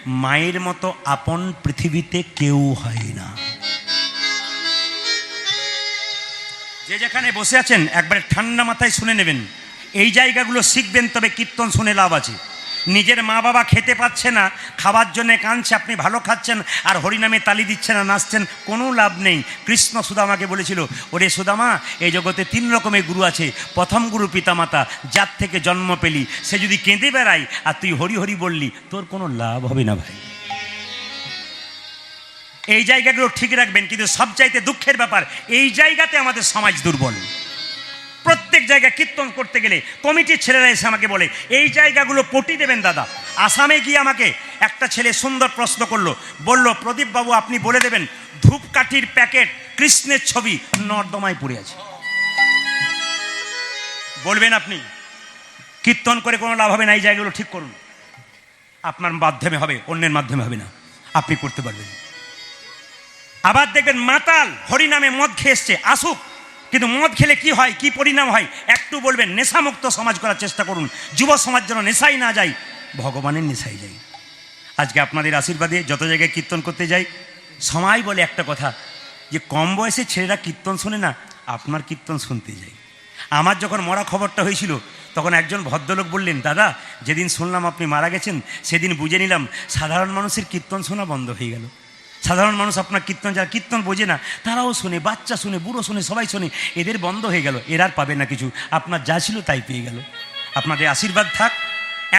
মায়ের মতো আপন পৃথিবীতে কেউ হয় না। যে যেখানে বসে আছেন একবারে ঠান্ডা মাথায় শুনে নেবেন, এই জায়গাগুলো শিখবেন, তবে কীর্তন শুনে লাভ আছে। নিজের মা বাবা খেতে পাচ্ছে না, খাবার জন্য কাঁদছে, আপনি ভালো খাচ্ছেন আর হরিনামে তালি দিচ্ছেন আর নাচছেন, কোনো লাভ নেই। কৃষ্ণ সুদামাকে বলেছিল, ওরে সুদামা, এই জগতে 3 রকমের গুরু আছে। প্রথম গুরু পিতামাতা, যার থেকে জন্ম পেলি, সে যদি কেঁদে বেড়ায় আর তুই হরি হরি বললি, তোর কোনো লাভ হবে না ভাই। এই জায়গাগুলো ঠিক রাখবেন। কিন্তু সবচাইতে দুঃখের ব্যাপার, এই জায়গাতে আমাদের সমাজ দুর্বল। প্রত্যেক জায়গায় কীর্তন করতে গেলে কমিটির ছেলেরা এসে আমাকে বলে, এই জায়গাগুলো পটি দেবেন দাদা। আসামে গিয়ে আমাকে একটা ছেলে সুন্দর প্রশ্ন করলো, বলল, প্রদীপ বাবু আপনি বলে দেবেন, ধূপকাঠির প্যাকেট, কৃষ্ণের ছবি নর্দমায় পড়ে আছে, বলবেন আপনি? কীর্তন করে কোনো লাভ হবে না। এই জায়গাগুলো ঠিক করুন। আপনার মাধ্যমে হবে, অন্যের মাধ্যমে হবে না, আপনি করতে পারবেন। আবার দেখবেন মাতাল হরিনামে মদ খেয়ে এসছে, আসুক, কিন্তু মদ খেলে কি হয়, কি পরিণাম হয় একটু বলবেন। নেশামুক্ত সমাজ করার চেষ্টা করুন, যুব সমাজ যেন নেশাই না যায়, ভগবানের নেশাই যায়। আজকে আপনাদের আশীর্বাদে যত জায়গায় কীর্তন করতে যাই, সবাই বলে একটা কথা, যে কম বয়সে ছেলেরা কীর্তন শোনে না, আপনার কীর্তন শুনতে যাই। আমার যখন মরা খবরটা হয়েছিল, তখন একজন ভদ্রলোক বললেন, দাদা যেদিন শুনলাম আপনি মারা গেছেন, সেদিন বুঝে নিলাম সাধারণ মানুষের কীর্তন শোনা বন্ধ হয়ে গেল। সাধারণ মানুষ আপনার কীর্তন, যারা কীর্তন বোঝে না তারাও শোনে, বাচ্চা শোনে, বুড়ো শোনে, সবাই শোনে, এদের বন্ধ হয়ে গেল। এরা আর পাবে না কিছু, আপনার যা ছিল তাই পেয়ে গেল। আপনাদের আশীর্বাদ থাক।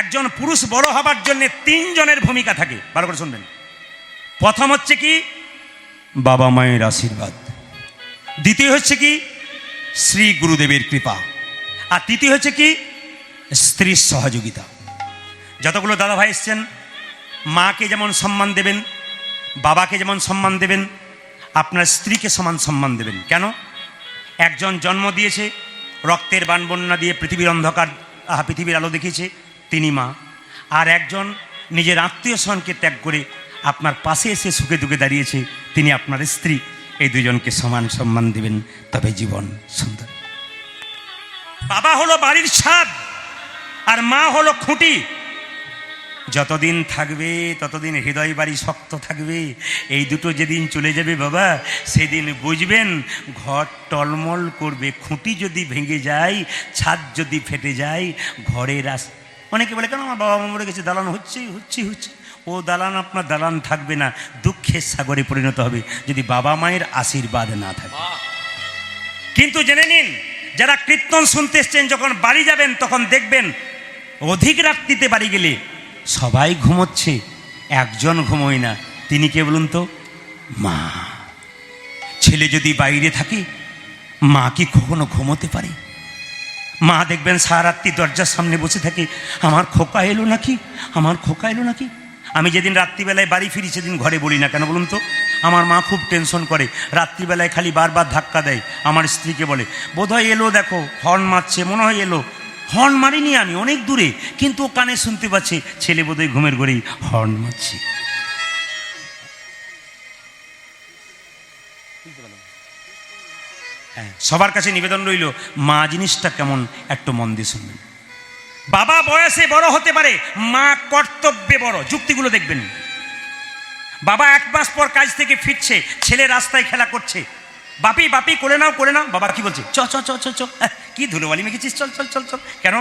একজন পুরুষ বড় হবার জন্য 3 জনের ভূমিকা থাকে, ভালো করে শুনবেন। প্রথম হচ্ছে কি, বাবা মায়ের আশীর্বাদ। দ্বিতীয় হচ্ছে কি, শ্রী গুরুদেবের কৃপা। আর তৃতীয় হচ্ছে কি, স্ত্রীর সহযোগিতা। যতগুলো দাদা ভাই এসছেন, মাকে যেমন সম্মান দেবেন, বাবাকে যেমন সম্মান দেবেন, আপনার স্ত্রীকে সমান সম্মান দেবেন। কেন? একজন জন্ম দিয়েছে, রক্তের বান বন্যা দিয়ে পৃথিবীর অন্ধকার পৃথিবীর আলো দেখিয়েছে, তিনি মা। আর একজন নিজের আত্মীয় স্বজনকে ত্যাগ করে আপনার পাশে এসে সুখে দুঃখে দাঁড়িয়েছে, তিনি আপনার স্ত্রী। এই দুজনকে সমান সম্মান দেবেন, তবে জীবন সুন্দর। বাবা হলো বাড়ির ছাদ আর মা হলো খুঁটি। যতদিন থাকবে ততদিন হৃদয় বাড়ি শক্ত থাকবে। এই দুটো যেদিন চলে যাবে বাবা, সেদিন বুঝবেন ঘর টলমল করবে। খুঁটি যদি ভেঙে যায়, ছাদ যদি ফেটে যায়, ঘরের অনেকে বলে, কেন আমার বাবা মা মরে গেছে, দালান হচ্ছে। ও দালান আপনার দালান থাকবে না, দুঃখের সাগরে পরিণত হবে যদি বাবা মায়ের আশীর্বাদ না থাকে। কিন্তু জেনে নিন, যারা কীর্তন শুনতে এসছেন, যখন বাড়ি যাবেন তখন দেখবেন অধিক রাত্রিতে বাড়ি গেলে সবাই ঘুমোচ্ছে, একজন ঘুমোয় না। তিনি কে বলুন তো? মা। ছেলে যদি বাইরে থাকে, মা কি কখনো ঘুমোতে পারে? মা দেখবেন সারা রাত্রি দরজার সামনে বসে থাকে, আমার খোকা এলো নাকি, আমার খোকা এলো নাকি। আমি যেদিন রাত্রিবেলায় বাড়ি ফিরি, সেদিন ঘরে বলি না। কেন বলুন তো? আমার মা খুব টেনশন করে, রাত্রিবেলায় খালি বারবার ধাক্কা দেয়। আমার স্ত্রীকে বলে, বোধহয় এলো, দেখো হর্ন মারছে, মনে হয় এলো। হর্ন মারিনি আমি, অনেক দূরে, কিন্তু ও কানে শুনতে পাচ্ছে, ছেলে বোধহয় ঘুমের ঘরেই হর্ন মারছে। হ্যাঁ, সবার কাছে নিবেদন রইল, মা জিনিসটা কেমন একটু মন দিয়ে শুনবেন। বাবা বয়সে বড় হতে পারে, মা কর্তব্যে বড়। যুক্তিগুলো দেখবেন। বাবা 1 মাস পর কাজ থেকে ফিরছে, ছেলে রাস্তায় খেলা করছে, বাপি বাপি করে নাও করে নাও। বাবা কি বলছে? চ চ চ চ চ। কি ধুলোবালি মেখেছিস, চল চল চল চল। কেন?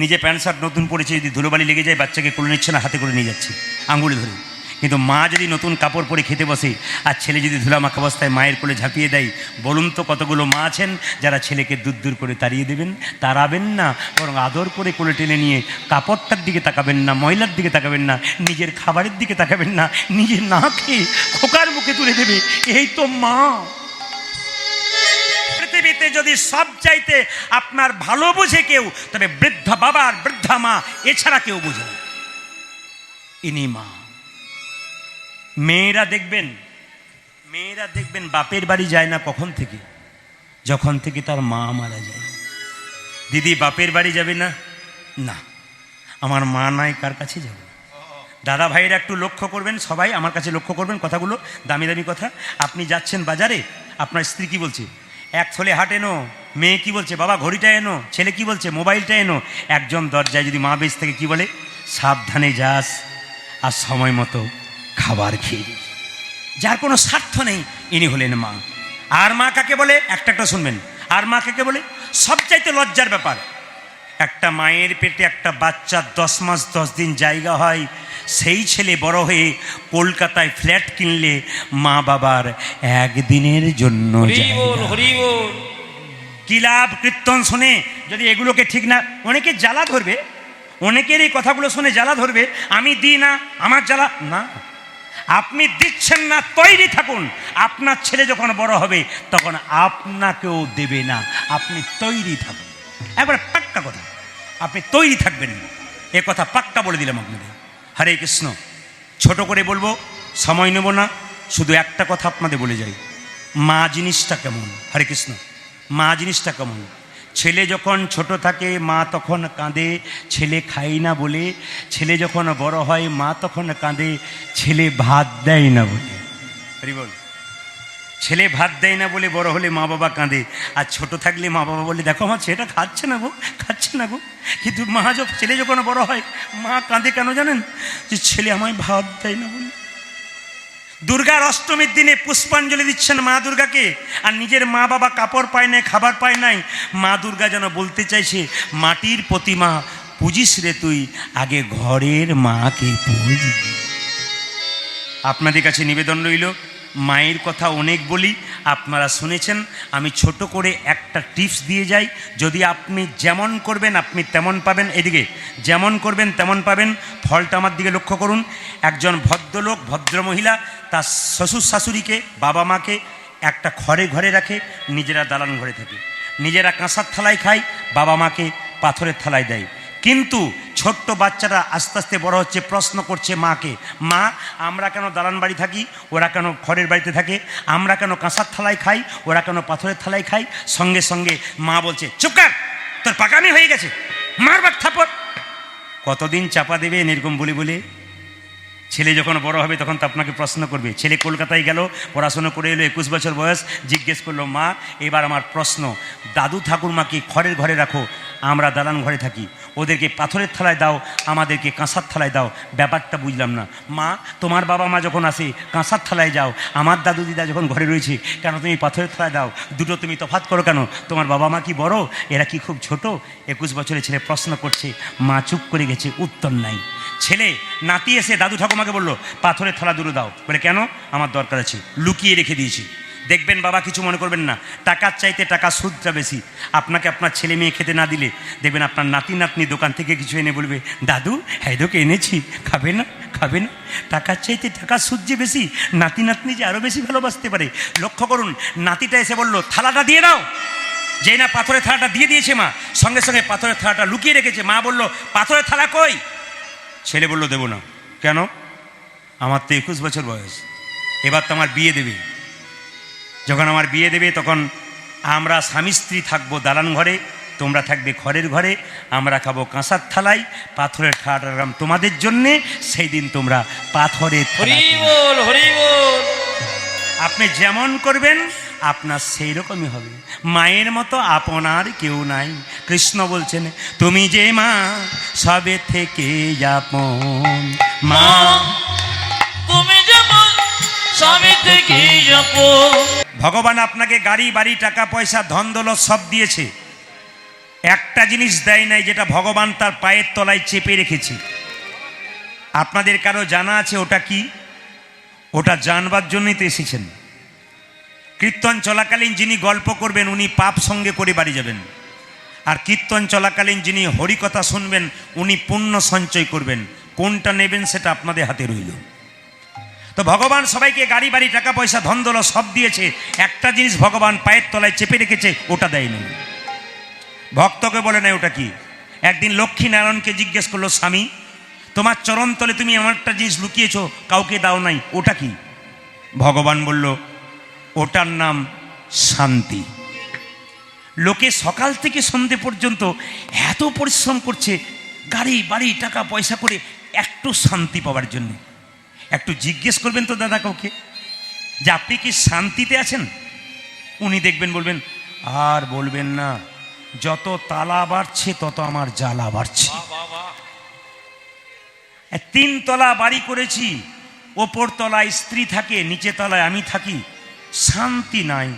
নিজে প্যান্ট শার্ট নতুন পরেছে, যদি ধুলোবালি লেগে যায়, বাচ্চাকে কোলে নিচ্ছে না, হাতে করে নিয়ে যাচ্ছে আঙুলে ধরে। কিন্তু মা যদি নতুন কাপড় পরে খেতে বসে, আর ছেলে যদি ধুলা মাখা অবস্থায় মায়ের কোলে ঝাঁপিয়ে দেয়, বলুন তো কতগুলো মা আছেন যারা ছেলেকে দূর দূর করে তাড়িয়ে দেবেন? তাড়াবেন না, বরং আদর করে কোলে টেনে নিয়ে কাপড়টার দিকে তাকাবেন না, ময়লার দিকে তাকাবেন না, নিজের খাবারের দিকে তাকাবেন না, নিজে না খেয়ে খোকার মুখে তুলে দেবে। এই তো মা। পৃথিবীতে যদি সব চাইতে আপনার ভালো বুঝে কেউ, তবে বৃদ্ধা বাবা আর বৃদ্ধা মা, এছাড়া কেউ বুঝে না। ইনি মা। মেয়েরা দেখবেন বাপের বাড়ি যায় না কখন থেকে? যখন থেকে তার মা মারা যায়। দিদি বাপের বাড়ি যাবে না? না, আমার মা নাই, কার কাছে যাব? দাদা ভাইয়েরা একটু লক্ষ্য করবেন, সবাই আমার কাছে লক্ষ্য করবেন কথাগুলো, দামি দামি কথা। আপনি যাচ্ছেন বাজারে, আপনার স্ত্রী কি বলছে? 1 থলে হাট এনো। মেয়ে কি বলছে? বাবা ঘড়িটা এনো। ছেলে কি বলছে? মোবাইলটা এনো। একজন দরজায় যদি মা বেশ থেকে কি বলে? সাবধানে যাস। আর সময় মতো খাবার খেয়ে দিয়েছে। যার কোনো স্বার্থ নেই, ইনি হলেন মা। আর মা কাকে বলে? একটা শুনবেন। আর মা কাকে বলে? সবচাইতে লজ্জার ব্যাপার, একটা মায়ের পেটে একটা বাচ্চা 10 মাস 10 দিন জায়গা হয়, সেই ছেলে বড় হয়ে কলকাতায় ফ্ল্যাট কিনলে মা বাবার একদিনের জন্য কি লাভ? কীর্তন শুনে যদি এগুলোকে ঠিক না, অনেকে জ্বালা ধরবে, অনেকের এই কথাগুলো শুনে জ্বালা ধরবে, আমি দিই না, আমার জ্বালা না। আপনি দিচ্ছেন না, তৈরি থাকুন। আপনার ছেলে যখন বড় হবে তখন আপনাকেও দেবে না, আপনি তৈরি থাকুন। একবার পাক্কা কথা, আপনি তৈরি থাকবেন, এ কথা পাক্কা বলে দিলাম আপনাদের। হরে কৃষ্ণ। ছোট করে বলবো, সময় নেব না, শুধু একটা কথা আপনাদের বলে যাই, মা জিনিসটা কেমন। হরে কৃষ্ণ। মা জিনিসটা কেমন? ছেলে যখন ছোট থাকে মা তখন কাঁদে, ছেলে খাই না বলে। ছেলে যখন বড় হয় মা তখন কাঁদে, ছেলে ভাত দেয় না বলে। হরি বল। ছেলে ভাত দেয় না বলে বড় হলে মা বাবা কাঁদে, আর ছোট থাকলে মা বাবা বলে দেখো আমার ছেলেটা খাচ্ছে না গো, খাচ্ছে না গো। কিন্তু মা যখন ছেলে যখন বড় হয় মা কাঁদে কেন জানেন? যে ছেলে আমায় ভাত দেয় না বলে। দুর্গার অষ্টমীর দিনে পুষ্পাঞ্জলি দিচ্ছেন মা দুর্গাকে, আর নিজের মা বাবা কাপড় পায় নাই, খাবার পায় নাই। মা দুর্গা যেন বলতে চাইছে, মাটির প্রতিমা পুজিস রে তুই, আগে ঘরের মাকে পুজ। আপনাদের কাছে নিবেদন রইল, মায়ের কথা অনেক বলি, আপনারা শুনেছেন। আমি ছোট করে একটা টিপস দিয়ে যাই, যদি আপনি যেমন করবেন আপনি তেমন পাবেন। এদিকে যেমন করবেন তেমন পাবেন। ফলটা আমার দিকে লক্ষ্য করুন। একজন ভদ্রলোক, ভদ্রমহিলা তার শ্বশুর শাশুড়িকে, বাবা মাকে একটা ঘরে রাখে, নিজেরা দালান ঘরে থাকে। নিজেরা কাঁসার থালায় খায়, বাবা মাকে পাথরের থালায় দেয়। কিন্তু ছোট্ট বাচ্চারা আস্তে আস্তে বড় হচ্ছে, প্রশ্ন করছে মাকে, মা আমরা কেন দালান বাড়ি থাকি, ওরা কেন খড়ের বাড়িতে থাকে? আমরা কেন কাঁসার থালায় খাই, ওরা কেন পাথরের থালায় খাই? সঙ্গে সঙ্গে মা বলছে, চুপ কর, তোর পাকামি হয়ে গেছে, মারবার থাপড়। কতদিন চাপা দেবেন এরকম বলে বলে? ছেলে যখন বড় হবে তখন তো আপনাকে প্রশ্ন করবে। ছেলে কলকাতায় গেল, পড়াশোনা করে এলো, 21 বছর বয়স, জিজ্ঞেস করলো, মা এবার আমার প্রশ্ন, দাদু ঠাকুরমাকে খড়ের ঘরে রাখো, আমরা দালান ঘরে থাকি, ওদেরকে পাথরের থালায় দাও, আমাদেরকে কাঁসার থালায় দাও, ব্যাপারটা বুঝলাম না। মা তোমার বাবা মা যখন আসে কাঁসার থালায় যাও, আমার দাদু দিদা যখন ঘরে রয়েছে কেন তুমি পাথরের থালায় দাও? দুটো তুমি তফাৎ করো কেন? তোমার বাবা মা কি বড়, এরা কি খুব ছোট? 21 বছরের ছেলে প্রশ্ন করছে, মা চুপ করে গেছে, উত্তর নাই। ছেলে নাতি এসে দাদু ঠাকুমাকে বললো, পাথরের থালা দুটো দাও। বলে কেন? আমার দরকার আছে, লুকিয়ে রেখে দিয়েছি। দেখবেন বাবা কিছু মনে করবেন না, টাকার চাইতে টাকা সুদটা বেশি। আপনাকে আপনার ছেলে মেয়ে খেতে না দিলে দেখবেন আপনার নাতি নাতনি দোকান থেকে কিছু এনে বলবে, দাদু হ্যাঁ তোকে এনেছি, খাবে না? খাবে না? টাকার চাইতে টাকা সুদ যে বেশি, নাতি নাতনি যে আরও বেশি ভালোবাসতে পারে। লক্ষ্য করুন, নাতিটা এসে বলল, থালাটা দিয়ে দাও। যেই না পাথরের থালাটা দিয়ে দিয়েছে মা, সঙ্গে সঙ্গে পাথরের থালাটা লুকিয়ে রেখেছে। মা বলল, পাথরের থালা কই? ছেলে বলল, দেবো না। কেন? আমার তো 21 বছর বয়স, এবার তো আমার বিয়ে দেবে। যখন আমার বিয়ে দেবে তখন আমরা স্বামী স্ত্রী থাকবো দালান ঘরে, তোমরা থাকবে খড়ের ঘরে, আমরা খাবো কাঁসার থালায়, পাথরের থালাটা রাখলাম তোমাদের জন্যে, সেই দিন তোমরা পাথরের থালায়। আপনি যেমন করবেন আপনার সেই রকমই হবে। মায়ের মতো আপনার কেউ নাই। কৃষ্ণ বলছেন, তুমি যে মা সবে থেকে আপন, মা তুমি যেমন সবে থেকে আপন। ভগবান আপনাকে গাড়ি বাড়ি টাকা পয়সা ধন দৌলত সব দিয়েছে, একটা জিনিস দেয় নাই যেটা ভগবান তার পায়ের তলায় চেপে রেখেছে। আপনাদের কারো জানা আছে ওটা কি? ওটা জানবার জন্যই তো এসেছেন। কীর্তন চলাকালীন যিনি গল্প করবেন উনি পাপ সঙ্গে করে বাড়ি যাবেন, আর কীর্তন চলাকালীন যিনি হরিকথা শুনবেন উনি পুণ্য সঞ্চয় করবেন। কোনটা নেবেন সেটা আপনাদের হাতে রইল। তো ভগবান সবাইকে গাড়ি বাড়ি টাকা পয়সা ধন দৌলত সব দিয়েছে, একটা জিনিস ভগবান পায়ের তলায় চেপে রেখেছে, ওটা দেয়নি। ভক্তকে বলে নাই ওটা কি। একদিন লক্ষ্মী নারায়ণকে জিজ্ঞেস করলো, স্বামী তোমার চরণ তলে তুমি এমন একটা জিনিস লুকিয়েছো, কাউকে দাও নাই, ওটা কি? ভগবান বলল, ওটার নাম শান্তি। লোকে সকাল থেকে সন্ধে পর্যন্ত এত পরিশ্রম করছে গাড়ি বাড়ি টাকা পয়সা করে একটু শান্তি পাওয়ার জন্য। একটু জিজ্ঞেস করবেন তো দাদা কাউকে যে আপনি কি শান্তিতে আছেন? উনি দেখবেন বলবেন, আর বলবেন না, যত তালা বাড়ছে তত আমার জ্বালা বাড়ছে। 3 তলা বাড়ি করেছি, ওপর তলায় স্ত্রী থাকে, নিচে তলায় আমি থাকি, শান্তি নাই,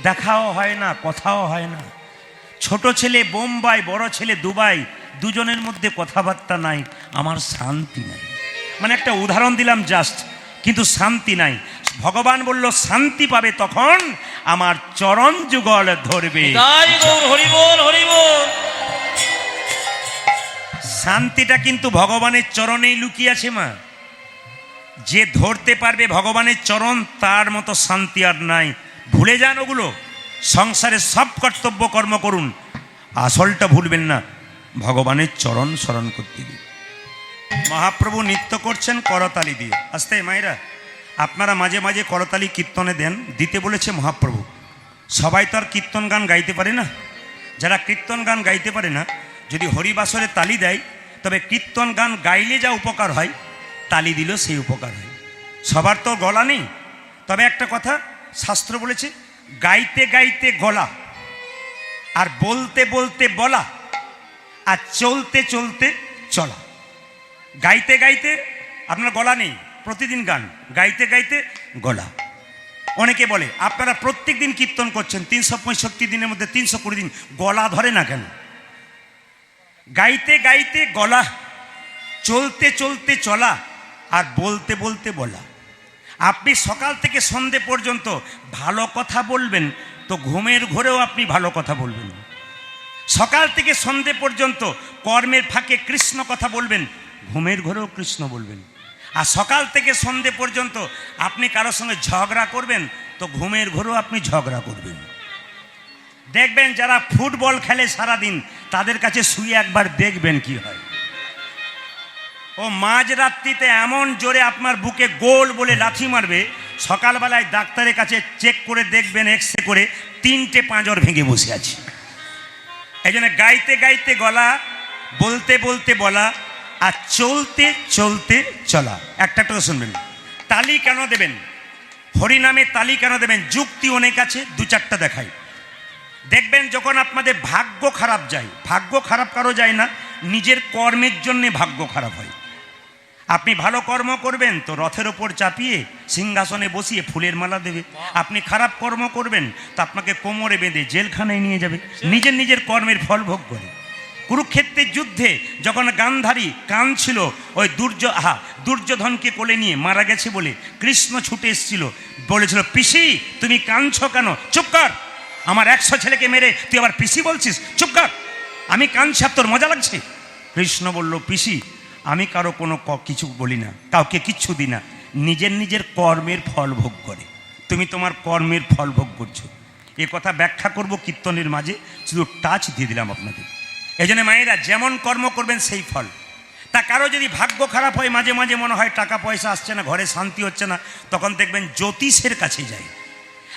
দেখাও হয় না, কথাও হয় না। ছোট ছেলে বোম্বাই, বড় ছেলে দুবাই, দুজনের মধ্যে কথাবার্তা নাই, আমার শান্তি নাই। মানে একটা উদাহরণ দিলাম জাস্ট, কিন্তু শান্তি নাই। ভগবান বলল শান্তি পাবে তখন আমার চরণ যুগল ধরবে। শান্তিটা কিন্তু ভগবানের চরণেই লুকিয়ে আছে মা। যে ধরতে পারবে ভগবানের চরণ, তার মতো শান্তি আর নাই। ভুলে যান ওগুলো, সংসারে সব কর্তব্য কর্ম করুন, আসলটা ভুলবেন না, ভগবানের চরণ স্মরণ করতে দিন। মহাপ্রভু নৃত্য করছেন করতালি দিয়ে। আস্তে মায়েরা, আপনারা মাঝে মাঝে করতালি কীর্তনে দেন, দিতে বলেছে মহাপ্রভু। সবাই তো আর কীর্তন গান গাইতে পারে না। যারা কীর্তন গান গাইতে পারে না, যদি হরিবাসরে তালি দেয়, তবে কীর্তন গান গাইলে যা উপকার হয়, তালি দিলেও সেই উপকার হয়। সবার তো গলা নেই, তবে একটা কথা শাস্ত্র বলেছে, গাইতে গাইতে গলা, আর বলতে বলতে বলা, আর চলতে চলতে চলা। গাইতে গাইতে আপনার গলা নেই, প্রতিদিন গান গাইতে গাইতে গলা। অনেকে বলে আপনারা প্রত্যেক দিন কীর্তন করছেন, 365 দিনের মধ্যে 320 দিন, গলা ধরে না কেন? গাইতে গাইতে গলা, চলতে চলতে চলা, আর বলতে বলতে বলা। আপনি সকাল থেকে সন্ধে পর্যন্ত ভালো কথা বলবেন, তো ঘুমের ঘোরেও আপনি ভালো কথা বলবেন। সকাল থেকে সন্ধে পর্যন্ত কর্মের ফাঁকে কৃষ্ণ কথা বলবেন, ঘুমের ঘোরেও কৃষ্ণ বলবেন। আর সকাল থেকে সন্ধে পর্যন্ত আপনি কারোর সঙ্গে ঝগড়া করবেন, তো ঘুমের ঘোরেও আপনি ঝগড়া করবেন। দেখবেন যারা ফুটবল খেলে সারাদিন, তাদের কাছে শুয়ে একবার দেখবেন কি হয়। ও মাঝরাত্রিতে এমন জোরে আপনার বুকে গোল বলে লাথি মারবে, সকালবেলায় ডাক্তারের কাছে চেক করে দেখবেন, এক্সরে করে 3টে পাঁজর ভেঙে বসে আছে। এই জন্য গাইতে গাইতে গলা, বলতে বলতে বলা, আর চলতে চলতে চলা। একটা শুনবেন, তালি কেন দেবেন? হরিনামে তালি কেন দেবেন? যুক্তি অনেক আছে, 2-4টা দেখাই। দেখবেন যখন আপনাদের ভাগ্য খারাপ যায়, ভাগ্য খারাপ কারো যায় না, নিজের কর্মের জন্যে ভাগ্য খারাপ হয়। আপনি ভালো কর্ম করবেন তো রথের ওপর চাপিয়ে সিংহাসনে বসিয়ে ফুলের মালা দেবে। আপনি খারাপ কর্ম করবেন তো আপনাকে কোমরে বেঁধে জেলখানায় নিয়ে যাবে, নিজের নিজের কর্মের ফল ভোগ করে। কুরুক্ষেত্রের যুদ্ধে যখন গান্ধারী কাঁদছিল, ওই দুর্যোধনকে কোলে নিয়ে মারা গেছে বলে কৃষ্ণ ছুটে এসেছিল, বলেছিল পিসি তুমি কাঁদছো কেন? চুপ কর, আমার 100 ছেলেকে মেরে তুই আবার পিসি বলছিস, চুপ কর, আমি কাঁদছি, তোর মজা লাগছে? কৃষ্ণ বলল পিসি আমি কারো কোনো কিছু বলি না, কাউকে কিচ্ছু দিই না, নিজের নিজের কর্মের ফল ভোগ করে। তুমি তোমার কর্মের ফল ভোগ করছো। এ কথা ব্যাখ্যা করব কীর্তনের মাঝে, শুধু টাচ দিয়ে দিলাম আপনাদের। এই জন্য মায়েরা যেমন কর্ম করবেন সেই ফল। তা কারো যদি ভাগ্য খারাপ হয়, মাঝে মাঝে মনে হয় টাকা পয়সা আসছে না, ঘরে শান্তি হচ্ছে না, তখন দেখবেন জ্যোতিষের কাছে যায়।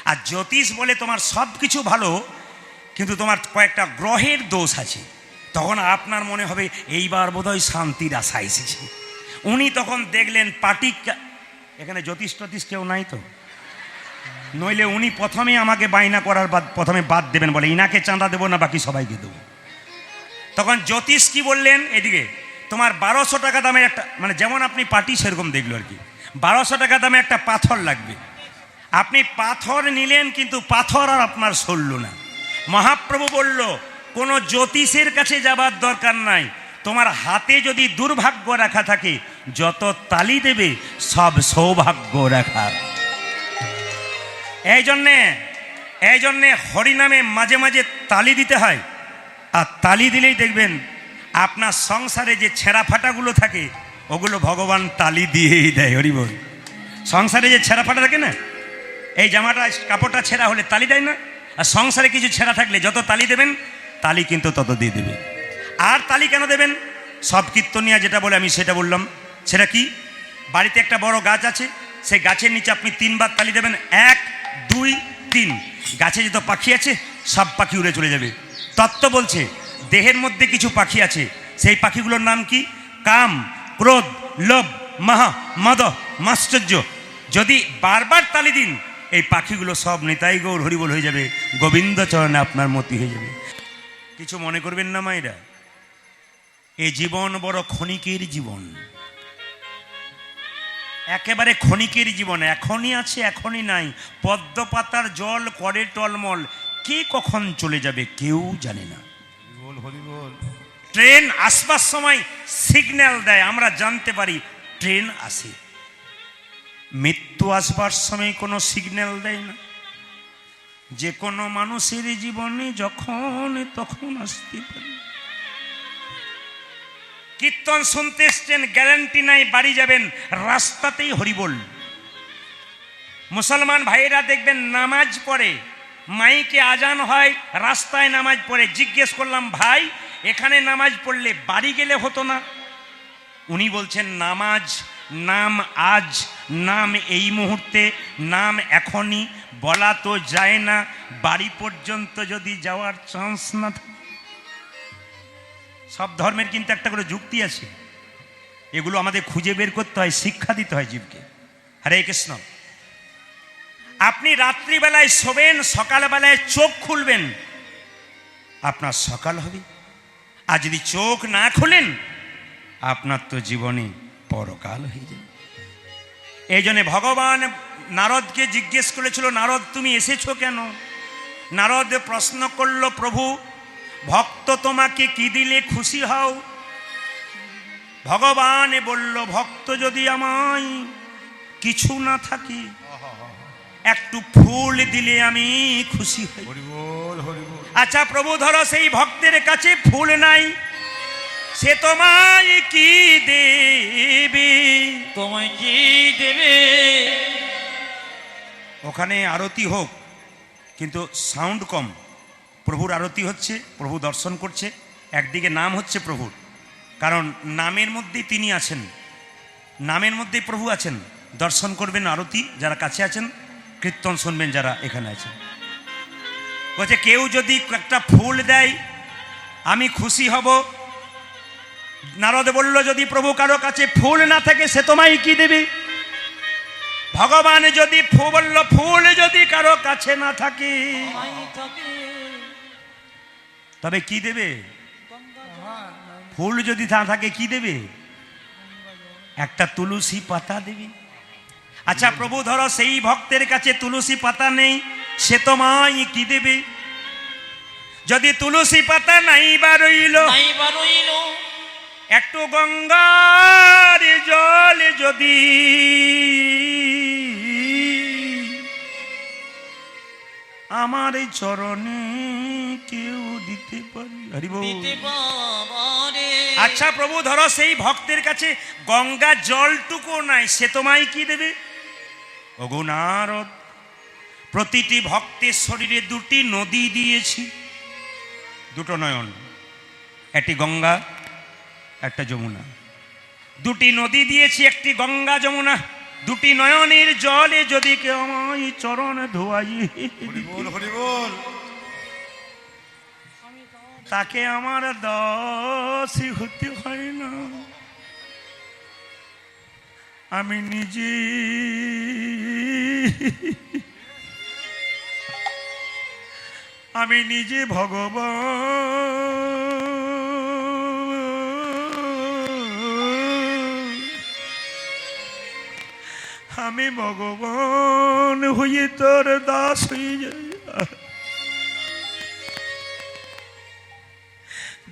আর জ্যোতিষ বলে তোমার সব কিছু ভালো, কিন্তু তোমার কয়েকটা গ্রহের দোষ আছে। তখন আপনার মনে হবে এইবার বোধহয় শান্তির আশা এসেছে। উনি তখন দেখলেন পার্টি, এখানে জ্যোতিষ টতিষ কেউ নাই তো, নইলে উনি প্রথমে আমাকে বায়না করার প্রথমে বাদ দেবেন, বলে ইনাকে চাঁদা দেবো না বাকি সবাইকে দেবো। তখন জ্যোতিষ কি বললেন, এদিকে তোমার 1200 টাকা দামের একটা, মানে যেমন আপনি পার্টি সেরকম দেখলো আর কি, 1200 টাকা দামে একটা পাথর লাগবে। আপনি পাথর নিলেন, কিন্তু পাথর আর আপনার সরল না। মহাপ্রভু বলল কোনো জ্যোতিষের কাছে যাবার দরকার নাই, তোমার হাতে যদি দুর্ভাগ্য রাখা থাকে, যত তালি দেবে সব সৌভাগ্য রাখা। এই জন্যে হরিনামে মাঝে মাঝে তালি দিতে হয়। আর তালি দিলেই দেখবেন আপনার সংসারে যে ছেঁড়া ফাটাগুলো থাকে, ওগুলো ভগবান তালি দিয়েই দেয়। হরি বল। সংসারে যে ছেঁড়া ফাটা থাকে না, এই জামাটা কাপড়টা ছেঁড়া হলে তালি দেয় না? আর সংসারে কিছু ছেঁড়া থাকলে যত তালি দেবেন, তালি কিন্তু তত দিয়ে দেবে। আর তালি কেন দেবেন? সব কীর্তনিয়া যেটা বলে আমি সেটা বললাম। সেটা কি? বাড়িতে একটা বড় গাছ আছে, সেই গাছের নিচে আপনি 3 বার তালি দেবেন, 1 2 3। গাছে যত পাখি আছে সব পাখি উড়ে চলে যাবে। তত্ত্ব বলছে দেহের মধ্যে কিছু পাখি আছে, সেই পাখিগুলোর নাম কি? কাম, ক্রোধ, লোভ, মাহ, মদ, মাশ্চর্য। যদি বারবার তালি দিন, এই পাখিগুলো সব নিতাই গৌর হরিবল হয়ে যাবে, গোবিন্দ চরণে আপনার মতি হয়ে যাবে। কিছু মনে করবেন না মায়েরা, এই জীবন বড় ক্ষণিকের জীবন। একেবারে ক্ষণিকের জীবন, এখনই আছে এখনই নাই। পদ্ম পাতার জল করে টলমল, কে কখন চলে যাবে কেউ জানে না। ট্রেন আসবার সময় সিগন্যাল দেয়, আমরা জানতে পারি ট্রেন আসে। মৃত্যু আসবার সময় কোনো সিগন্যাল দেয় না। যে কোনো মানুষের জীবনে যখন তখন আসতে পারে। কীর্তন শুনতে এসছেন, গ্যারান্টি নাই বাড়ি যাবেন, রাস্তাতেই হরিবোল। মুসলমান ভাইয়েরা দেখবেন নামাজ পড়ে, মাইকে আজান হয়, রাস্তায় নামাজ পড়ে। জিজ্ঞেস করলাম, ভাই এখানে নামাজ পড়লে বাড়ি গেলে হতো না? উনি বলছেন, নামাজ নাম আজ, নাম এই মুহূর্তে, নাম এখনই, বলা তো যায় না বাড়ি পর্যন্ত যদি যাওয়ার চান্স না থাকে। সব ধর্মের কিন্তু একটা করে যুক্তি আছে, এগুলো আমাদের খুঁজে বের করতে হয়, শিক্ষা দিতে হয় জীবকে। হরে কৃষ্ণ। আপনি রাত্রিবেলায় শোবেন, সকালবেলায় চোখ খুলবেন, আপনার সকাল হবে। আর যদি চোখ না খুলেন, আপনার তো জীবনে পরকাল হয়ে যাবে। এই জন্য ভগবান নারদকে জিজ্ঞেস করেছিল, নারদ তুমি এসেছো কেন? নারদ প্রশ্ন করল, প্রভু ভক্ত তোমাকে কি দিলে খুশি হও? ভগবান বলল, ভক্ত যদি আমায় কিছু না থাকে, একটু ফুল দিলে আমি খুশি হই। আচ্ছা প্রভু, ধরো সেই ভক্তের কাছে ফুল নাই, সে তোমায় কি দেবে? তোমায় কি দেবে? ওখানে আরতি হোক, কিন্তু সাউন্ড কম। প্রভুর আরতি হচ্ছে, প্রভু দর্শন করছে, একদিকে নাম হচ্ছে প্রভুর, কারণ নামের মধ্যেই তিনি আছেন, নামের মধ্যেই প্রভু আছেন। দর্শন করবেন আরতি যারা কাছে আছেন, কীর্তন শুনবেন যারা এখানে আছেন। বলছে কেউ যদি একটা ফুল দেয় আমি খুশি হব। নারদ বলল, যদি প্রভু কারো কাছে ফুল না থাকে সে তোমায় কি দেবে? ভগবান যদি বলল, ফুল যদি কারো কাছে না থাকে তবে কি দেবে? ফুল যদি না থাকে কি দেবে? একটা তুলসী পাতা দেবে। আচ্ছা প্রভু, ধরো সেই ভক্তের কাছে তুলসী পাতা নেই, সে তোমায় কি দেবে? যদি তুলসী পাতা নাই বা রইল, একটু গঙ্গার জল যদি আমার এই চরণে কেউ দিতে পারে। আচ্ছা প্রভু, ধরো সেই ভক্তের কাছে গঙ্গা জলটুকু নাই, সে তোমায় কি দেবে? ওগো নারদ, প্রতিটি ভক্তের শরীরে দুটি নদী দিয়েছি, দুটো নয়ন, একটি গঙ্গা একটা যমুনা। দুটি নদী দিয়েছি, একটি গঙ্গা যমুনা। দুটি নয়নের জলে যদি কেউ আমায় চরণ ধোয়াই, তাকে আমার দাসী হতে হয় না। আমি নিজে ভগবান, আমি ভগবান হয়ে তোর দাস হয়ে যাই।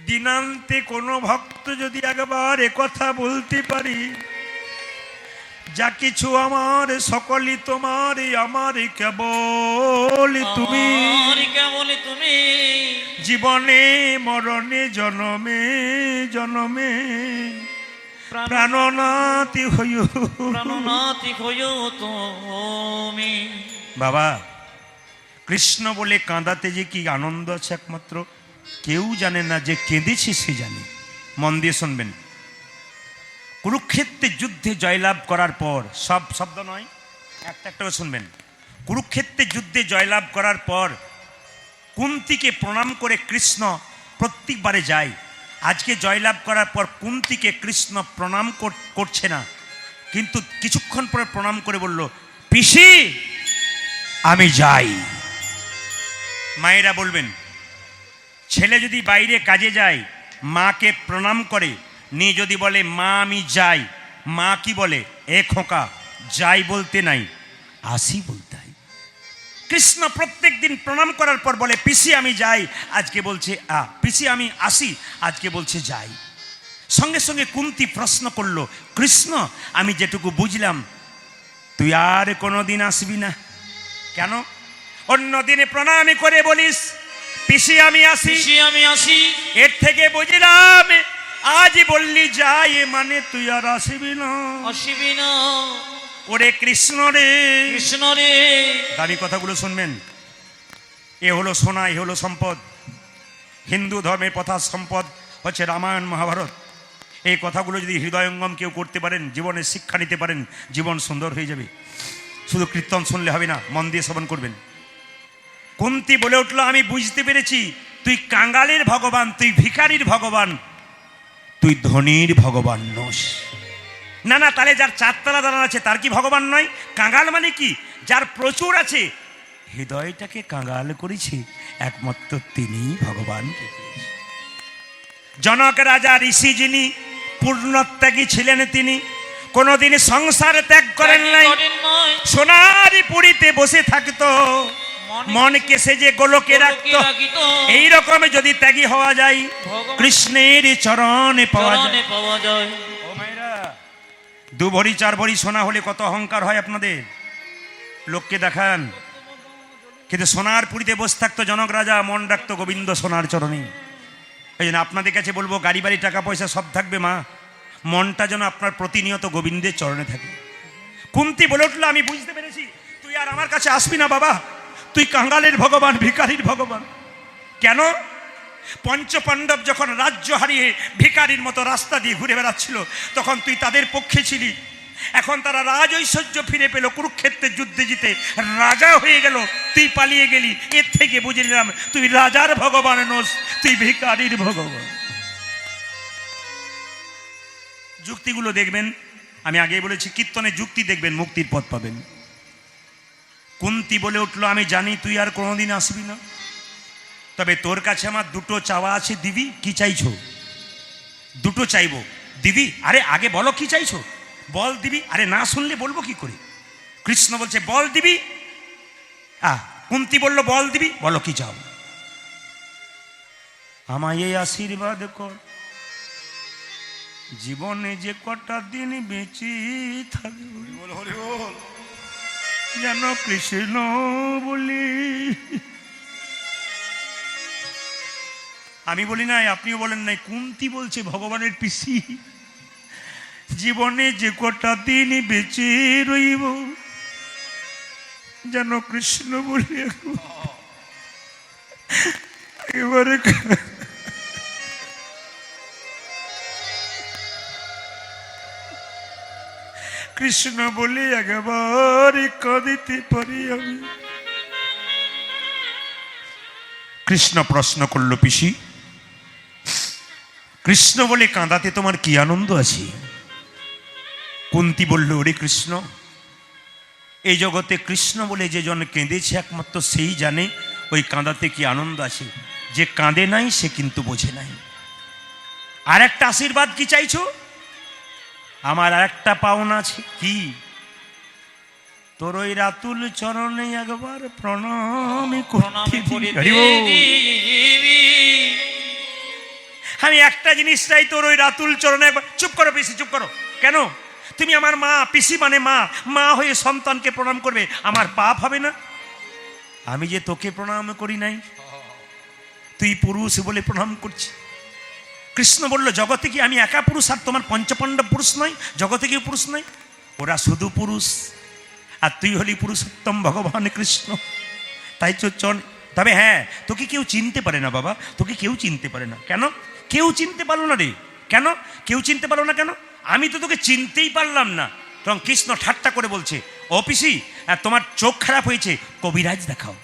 দিনান্তে কোনো ভক্ত যদি একবার একথা বলতে পারি, যা কিছু আমার সকলই তোমার, আমার কেবল তুমি, জীবনে মরণে জনমে জনমে প্রাণনাথি হইও তুমি। বাবা, কৃষ্ণ বলে কাঁদাতে যে কি আনন্দ আছে একমাত্র কেউ জানে না, যে কেঁদেছি সে জানে। মন দিয়ে শুনবেন। কুরুক্ষেত্রের যুদ্ধে জয়লাভ করার পর, সব শব্দ নয়, একটা একটা শুনবেন। কুরুক্ষেত্রের যুদ্ধে জয়লাভ করার পর কুন্তিকে প্রণাম করে কৃষ্ণ প্রত্যেকবারে যায়। আজকে জয়লাভ করার পর কুন্তিকে কৃষ্ণ প্রণাম করছে না, কিন্তু কিছুক্ষণ পরে প্রণাম করে বলল, পিসি আমি যাই। মায়েরা বলবেন, ছেলে যদি বাইরে কাজে যায় মাকে প্রণাম করে, নিয়ে যদি বলে মা আমি যাই, মা কি বলে, এ খোকা যাই বলতে নাই, আসি বলতে হয়। কৃষ্ণ প্রত্যেক দিন প্রণাম করার পর বলে পিসি আমি যাই, আজকে বলছে পিসি আমি আসি, আজকে বলছে যাই। সঙ্গে সঙ্গে কুন্তি প্রশ্ন করলো, কৃষ্ণ আমি যেটুকু বুঝলাম তুই আর কোনোদিন আসবি না কেন? অন্য দিনে প্রণাম করে বলিস পিসি আমি আসি, পিসি আমি আসি, এর থেকে বুঝলাম আজ বললি যাই মানে তুই আর আসবি না। আসিবি না। ওরে কৃষ্ণ রে, কৃষ্ণ রে, দামি কথাগুলো শুনবেন। এ হলো সোনা, এ হলো সম্পদ। হিন্দু ধর্মের কথা সম্পদ হচ্ছে রামায়ণ মহাভারত। এই কথাগুলো যদি হৃদয়ঙ্গম কেউ করতে পারেন, জীবনে শিক্ষা নিতে পারেন, জীবন সুন্দর হয়ে যাবে। শুধু কীর্তন শুনলে হবে না, মন দিয়ে শ্রবণ করবেন। কুন্তি বলে উঠলো আমি বুঝতে পেরেছি তুই কাঙ্গালের ভগবান, তুই ভিখারির ভগবান, তুই ধনীর ভগবান নোস। না না, তাহলে যার চারতলা দালান আছে তার কি ভগবান নয়? কাঙ্গাল মানে কি? যার প্রচুর আছে, হৃদয়টাকে কাঙ্গাল করেছে, একমাত্র তিনিই ভগবান। জনক রাজা ঋষি যিনি পূর্ণত্যাগী ছিলেন, তিনি কোনোদিন সংসার ত্যাগ করেন নাই। সোনারি পুরীতে বসে থাকতো, মনকে সেজে গোলকে রাখতো। এইরকম যদি ত্যাগী হওয়া যায়, কৃষ্ণের চরণে পাওয়া যায়। ও মায়েরা, 2 ভরি 4 ভরি সোনা হলে কত অহংকার হয় আপনাদের, লোককে দেখান। কিন্তু সোনার পুরীতে বসে থাকতো জনক রাজা, মন রাখতো গোবিন্দ সোনার চরণে। এই জন্য আপনাদের কাছে বলবো, গাড়ি বাড়ি টাকা পয়সা সব থাকবে মা, মনটা যেন আপনার প্রতিনিয়ত গোবিন্দের চরণে থাকে। কুন্তি বলে উঠলো আমি বুঝতে পেরেছি তুই আর আমার কাছে আসবি না বাবা, তুই কাঙ্গালের ভগবান, ভিখারির ভগবান। কেন? পঞ্চপাণ্ডব যখন রাজ্য হারিয়ে ভিখারির মতো রাস্তা দিয়ে ঘুরে বেড়াচ্ছিল, তখন তুই তাদের পক্ষে ছিলি। এখন তারা রাজ ঐশ্বর্য ফিরে পেল, কুরুক্ষেত্রের যুদ্ধে জিতে রাজা হয়ে গেল, তুই পালিয়ে গেলি। এর থেকে বুঝে নিলাম তুই রাজার ভগবান নোস, তুই ভিখারির ভগবান। যুক্তিগুলো দেখবেন, আমি আগেই বলেছি কীর্তনে যুক্তি দেখবেন, মুক্তির পথ পাবেন। কুন্তি বলে উঠলো আমি জানি তুই আর কোনোদিন আসবি না, তবে তোর কাছে আমার 2টো চাওয়া আছে, দিবি? কি চাইছো? 2টো চাইবো, দিবি? আরে আগে বলো কি চাইছো, বল দিবি। আরে না শুনলে বলবো কি করে? কৃষ্ণ বলছে বল দিবি। কুন্তি বলল বল দিবি, বলো কি চাও? আমায় এই আশীর্বাদ কর, জীবনে যে কটা দিন বেঁচে থাকবে যেন কৃষ্ণ বলি। আমি বলি নাই, আপনিও বলেন নাই, কুন্তি বলছে ভগবানের পিসি, জীবনে যে কটা দিন বেঁচে রইব যেন কৃষ্ণ বলি। এবারে কৃষ্ণ বলে একবার কাঁদিতে পারি আমি। কৃষ্ণ প্রশ্ন করলো পিসি, কৃষ্ণ বলে কাঁদাতে তোমার কি আনন্দ আছে? কুন্তি বলল ওরে কৃষ্ণ, এই জগতে কৃষ্ণ বলে যে জন কেঁদেছে একমাত্র সেই জানে ওই কাঁদাতে কি আনন্দ আছে। যে কাঁদে নাই সে কিন্তু বোঝে নাই। আর একটা আশীর্বাদ কি চাইছো? আমার আর একটা পাওনা আছে। কি? তোর ওই রাতুল চরণে একবার প্রণাম করতে দিবি। আমি একটা জিনিস চাই, তোর ওই রাতুল চরণে একবার। চুপ করো পিসি, চুপ করো। কেন? তুমি আমার মা, পিসি মানে মা, মা হয়ে সন্তানকে প্রণাম করবে, আমার পাপ হবে না? আমি যে তোকে প্রণাম করি নাই, তুই পুরুষ বলে প্রণাম করছি। কৃষ্ণ বলল জগতে কি আমি একা পুরুষ আর তোমার পঞ্চপাণ্ডব পুরুষ নয়? জগতে কেউ পুরুষ নয়, ওরা শুধু পুরুষ, আর তুই হলি পুরুষোত্তম ভগবান কৃষ্ণ। তাই চল। তবে হ্যাঁ, তোকে কেউ চিনতে পারে না বাবা, তোকে কেউ চিনতে পারে না। কেন কেউ চিনতে পারলো না রে? কেন কেউ চিনতে পারলো না? কেন? আমি তো তোকে চিনতেই পারলাম না। তখন কৃষ্ণ ঠাট্টা করে বলছে ও পিসি, তোমার চোখ খারাপ হয়েছে, কবিরাজ দেখাও।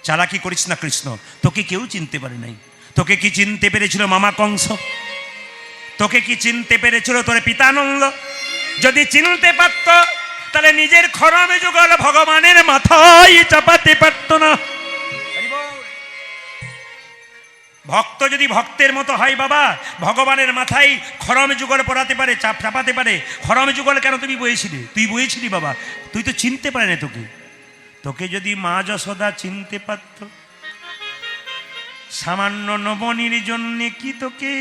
চালাকি করিস না কৃষ্ণ, তোকে কেউ চিনতে পারে নাই। তোকে কি চিনতে পেরেছিল মামা কংস? তোকে কি চিনতে পেরেছিল তোর পিতানন্দ? যদি চিনতে পারত তাহলে নিজের খরমে যুগল ভগবানের মাথায় চাপাতে পারত না। ভক্ত যদি ভক্তের মতো হয় বাবা, ভগবানের মাথায় খরম যুগল পড়াতে পারে, চাপাতে পারে। খরম যুগল কেন তুমি বয়েছিলি? তুই বয়েছিলি বাবা, তুই তো চিনতে পারে না তোকে। তোকে যদি মা যশোদা চিনতে পারত, সামান্য নবনীর জন্য কি তোকে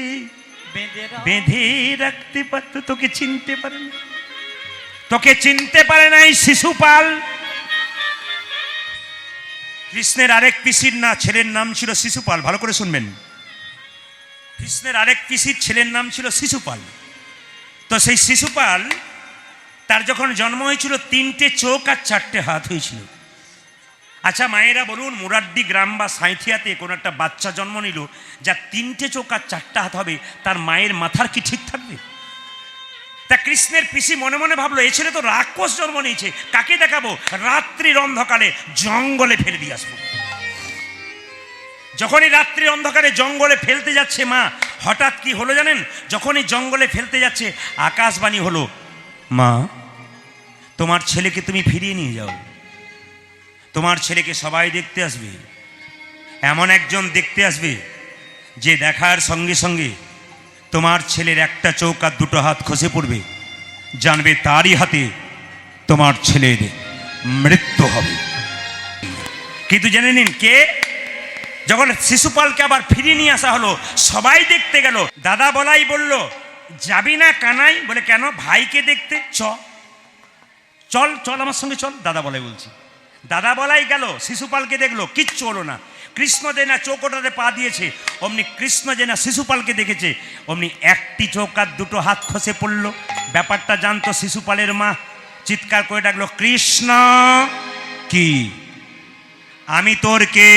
বেঁধে রাখতে পারত? তোকে চিনতে পারে না, তোকে চিনতে পারে নাই শিশুপাল। কৃষ্ণের আরেক পিসির না ছেলের নাম ছিল শিশুপাল, ভালো করে শুনবেন। কৃষ্ণের আরেক পিসির ছেলের নাম ছিল শিশুপাল। তো সেই শিশুপাল তার যখন জন্ম হয়েছিল 3টে চোখ আর 4টে হাত হয়েছিল। আচ্ছা মায়েরা বলুন, মুরাড্ডি গ্রাম বা সাঁইথিয়াতে কোনো একটা বাচ্চা জন্ম নিল যার 3টে চোখ আর 4টা হাত হবে, তার মায়ের মাথার কি ঠিক থাকবে? তা কৃষ্ণের পিসি মনে মনে ভাবলো, এ ছেলে তো রাক্ষস জন্ম নিয়েছে, কাকে দেখাবো? রাত্রির অন্ধকারে জঙ্গলে ফেলে দিয়ে আসবো। যখনই রাত্রির অন্ধকারে জঙ্গলে ফেলতে যাচ্ছে মা, হঠাৎ কি হলো জানেন? যখনই জঙ্গলে ফেলতে যাচ্ছে আকাশবাণী হলো, মা তোমার ছেলেকে তুমি ফিরিয়ে নিয়ে যাও, তোমার ছেলেকে সবাই দেখতে আসবে। এমন একজন দেখতে আসবে যে দেখার সঙ্গে সঙ্গে তোমার ছেলের একটা চোখ আর 2টো হাত খসে পড়বে, জানবে তারই হাতে তোমার ছেলের মৃত্যু হবে। কিন্তু জেনে নিন কে? যখন শিশুপালকে আবার ফিরিয়ে নিয়ে আসা হলো, সবাই দেখতে গেল। দাদা বলাই বলল, যাবি না কানাই? বলে কেন? ভাইকে দেখতে। চল চল আমার সঙ্গে চল। দাদা বলাই বলছি। দাদা বলাই গেল, শিশুপালকে দেখলো, কিচ্ছু হলো না। কৃষ্ণ যে না চৌকোটাতে পা দিয়েছে, অমনি কৃষ্ণ যে না শিশুপালকে দেখেছে, অমনি একটি চোখ আর 2টো হাত খসে পড়লো। ব্যাপারটা জানতো শিশুপালের মা, চিৎকার করে ডাকলো, কৃষ্ণ কি আমি তোর কে?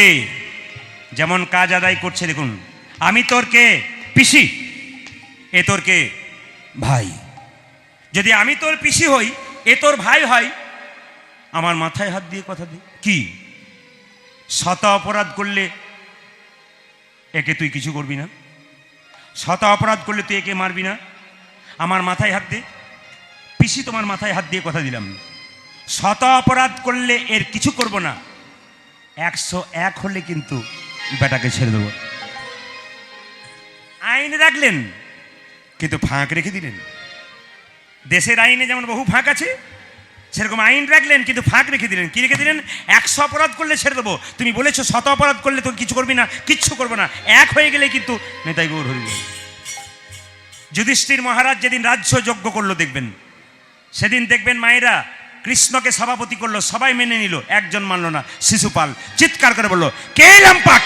যেমন কাজ আদায় করছে দেখুন, আমি তোর কে? পিসি। এ তোর কে? ভাই। যদি আমি তোর পিসি হই, এ তোর ভাই হয়, আমার মাথায় হাত দিয়ে কথা দি। কি শত অপরাধ করলে একে তুই কিছু করবি না? শত অপরাধ করলে তুই একে মারবি না? আমার মাথায় হাত দে। পিসি তোমার মাথায় হাত দিয়ে কথা দিলাম, শত অপরাধ করলে এর কিছু করব না, 101 হলে কিন্তু বেটাকে ছেড়ে দেব। আইন রাখলেন কিন্তু ফাঁক রেখে দিলেন। দেশের আইনে যেমন বহু ফাঁক আছে, সেরকম আইন রাখলেন কিন্তু ফাঁক রেখে দিলেন। কি রেখে দিলেন? 100 অপরাধ করলে ছেড়ে দেবো, তুমি বলেছো 100 অপরাধ করলে তো কিছু করবি না, কিচ্ছু করবো না। 1 হয়ে গেলে কিন্তু নেতাই গৌর হরি বল। যুধিষ্ঠির মহারাজ যেদিন রাজ্য যজ্ঞ করলো দেখবেন, সেদিন দেখবেন মায়েরা কৃষ্ণকে সভাপতি করলো, সবাই মেনে নিল, একজন মানল না, শিশুপাল চিৎকার করে বলল, কে লম্পট?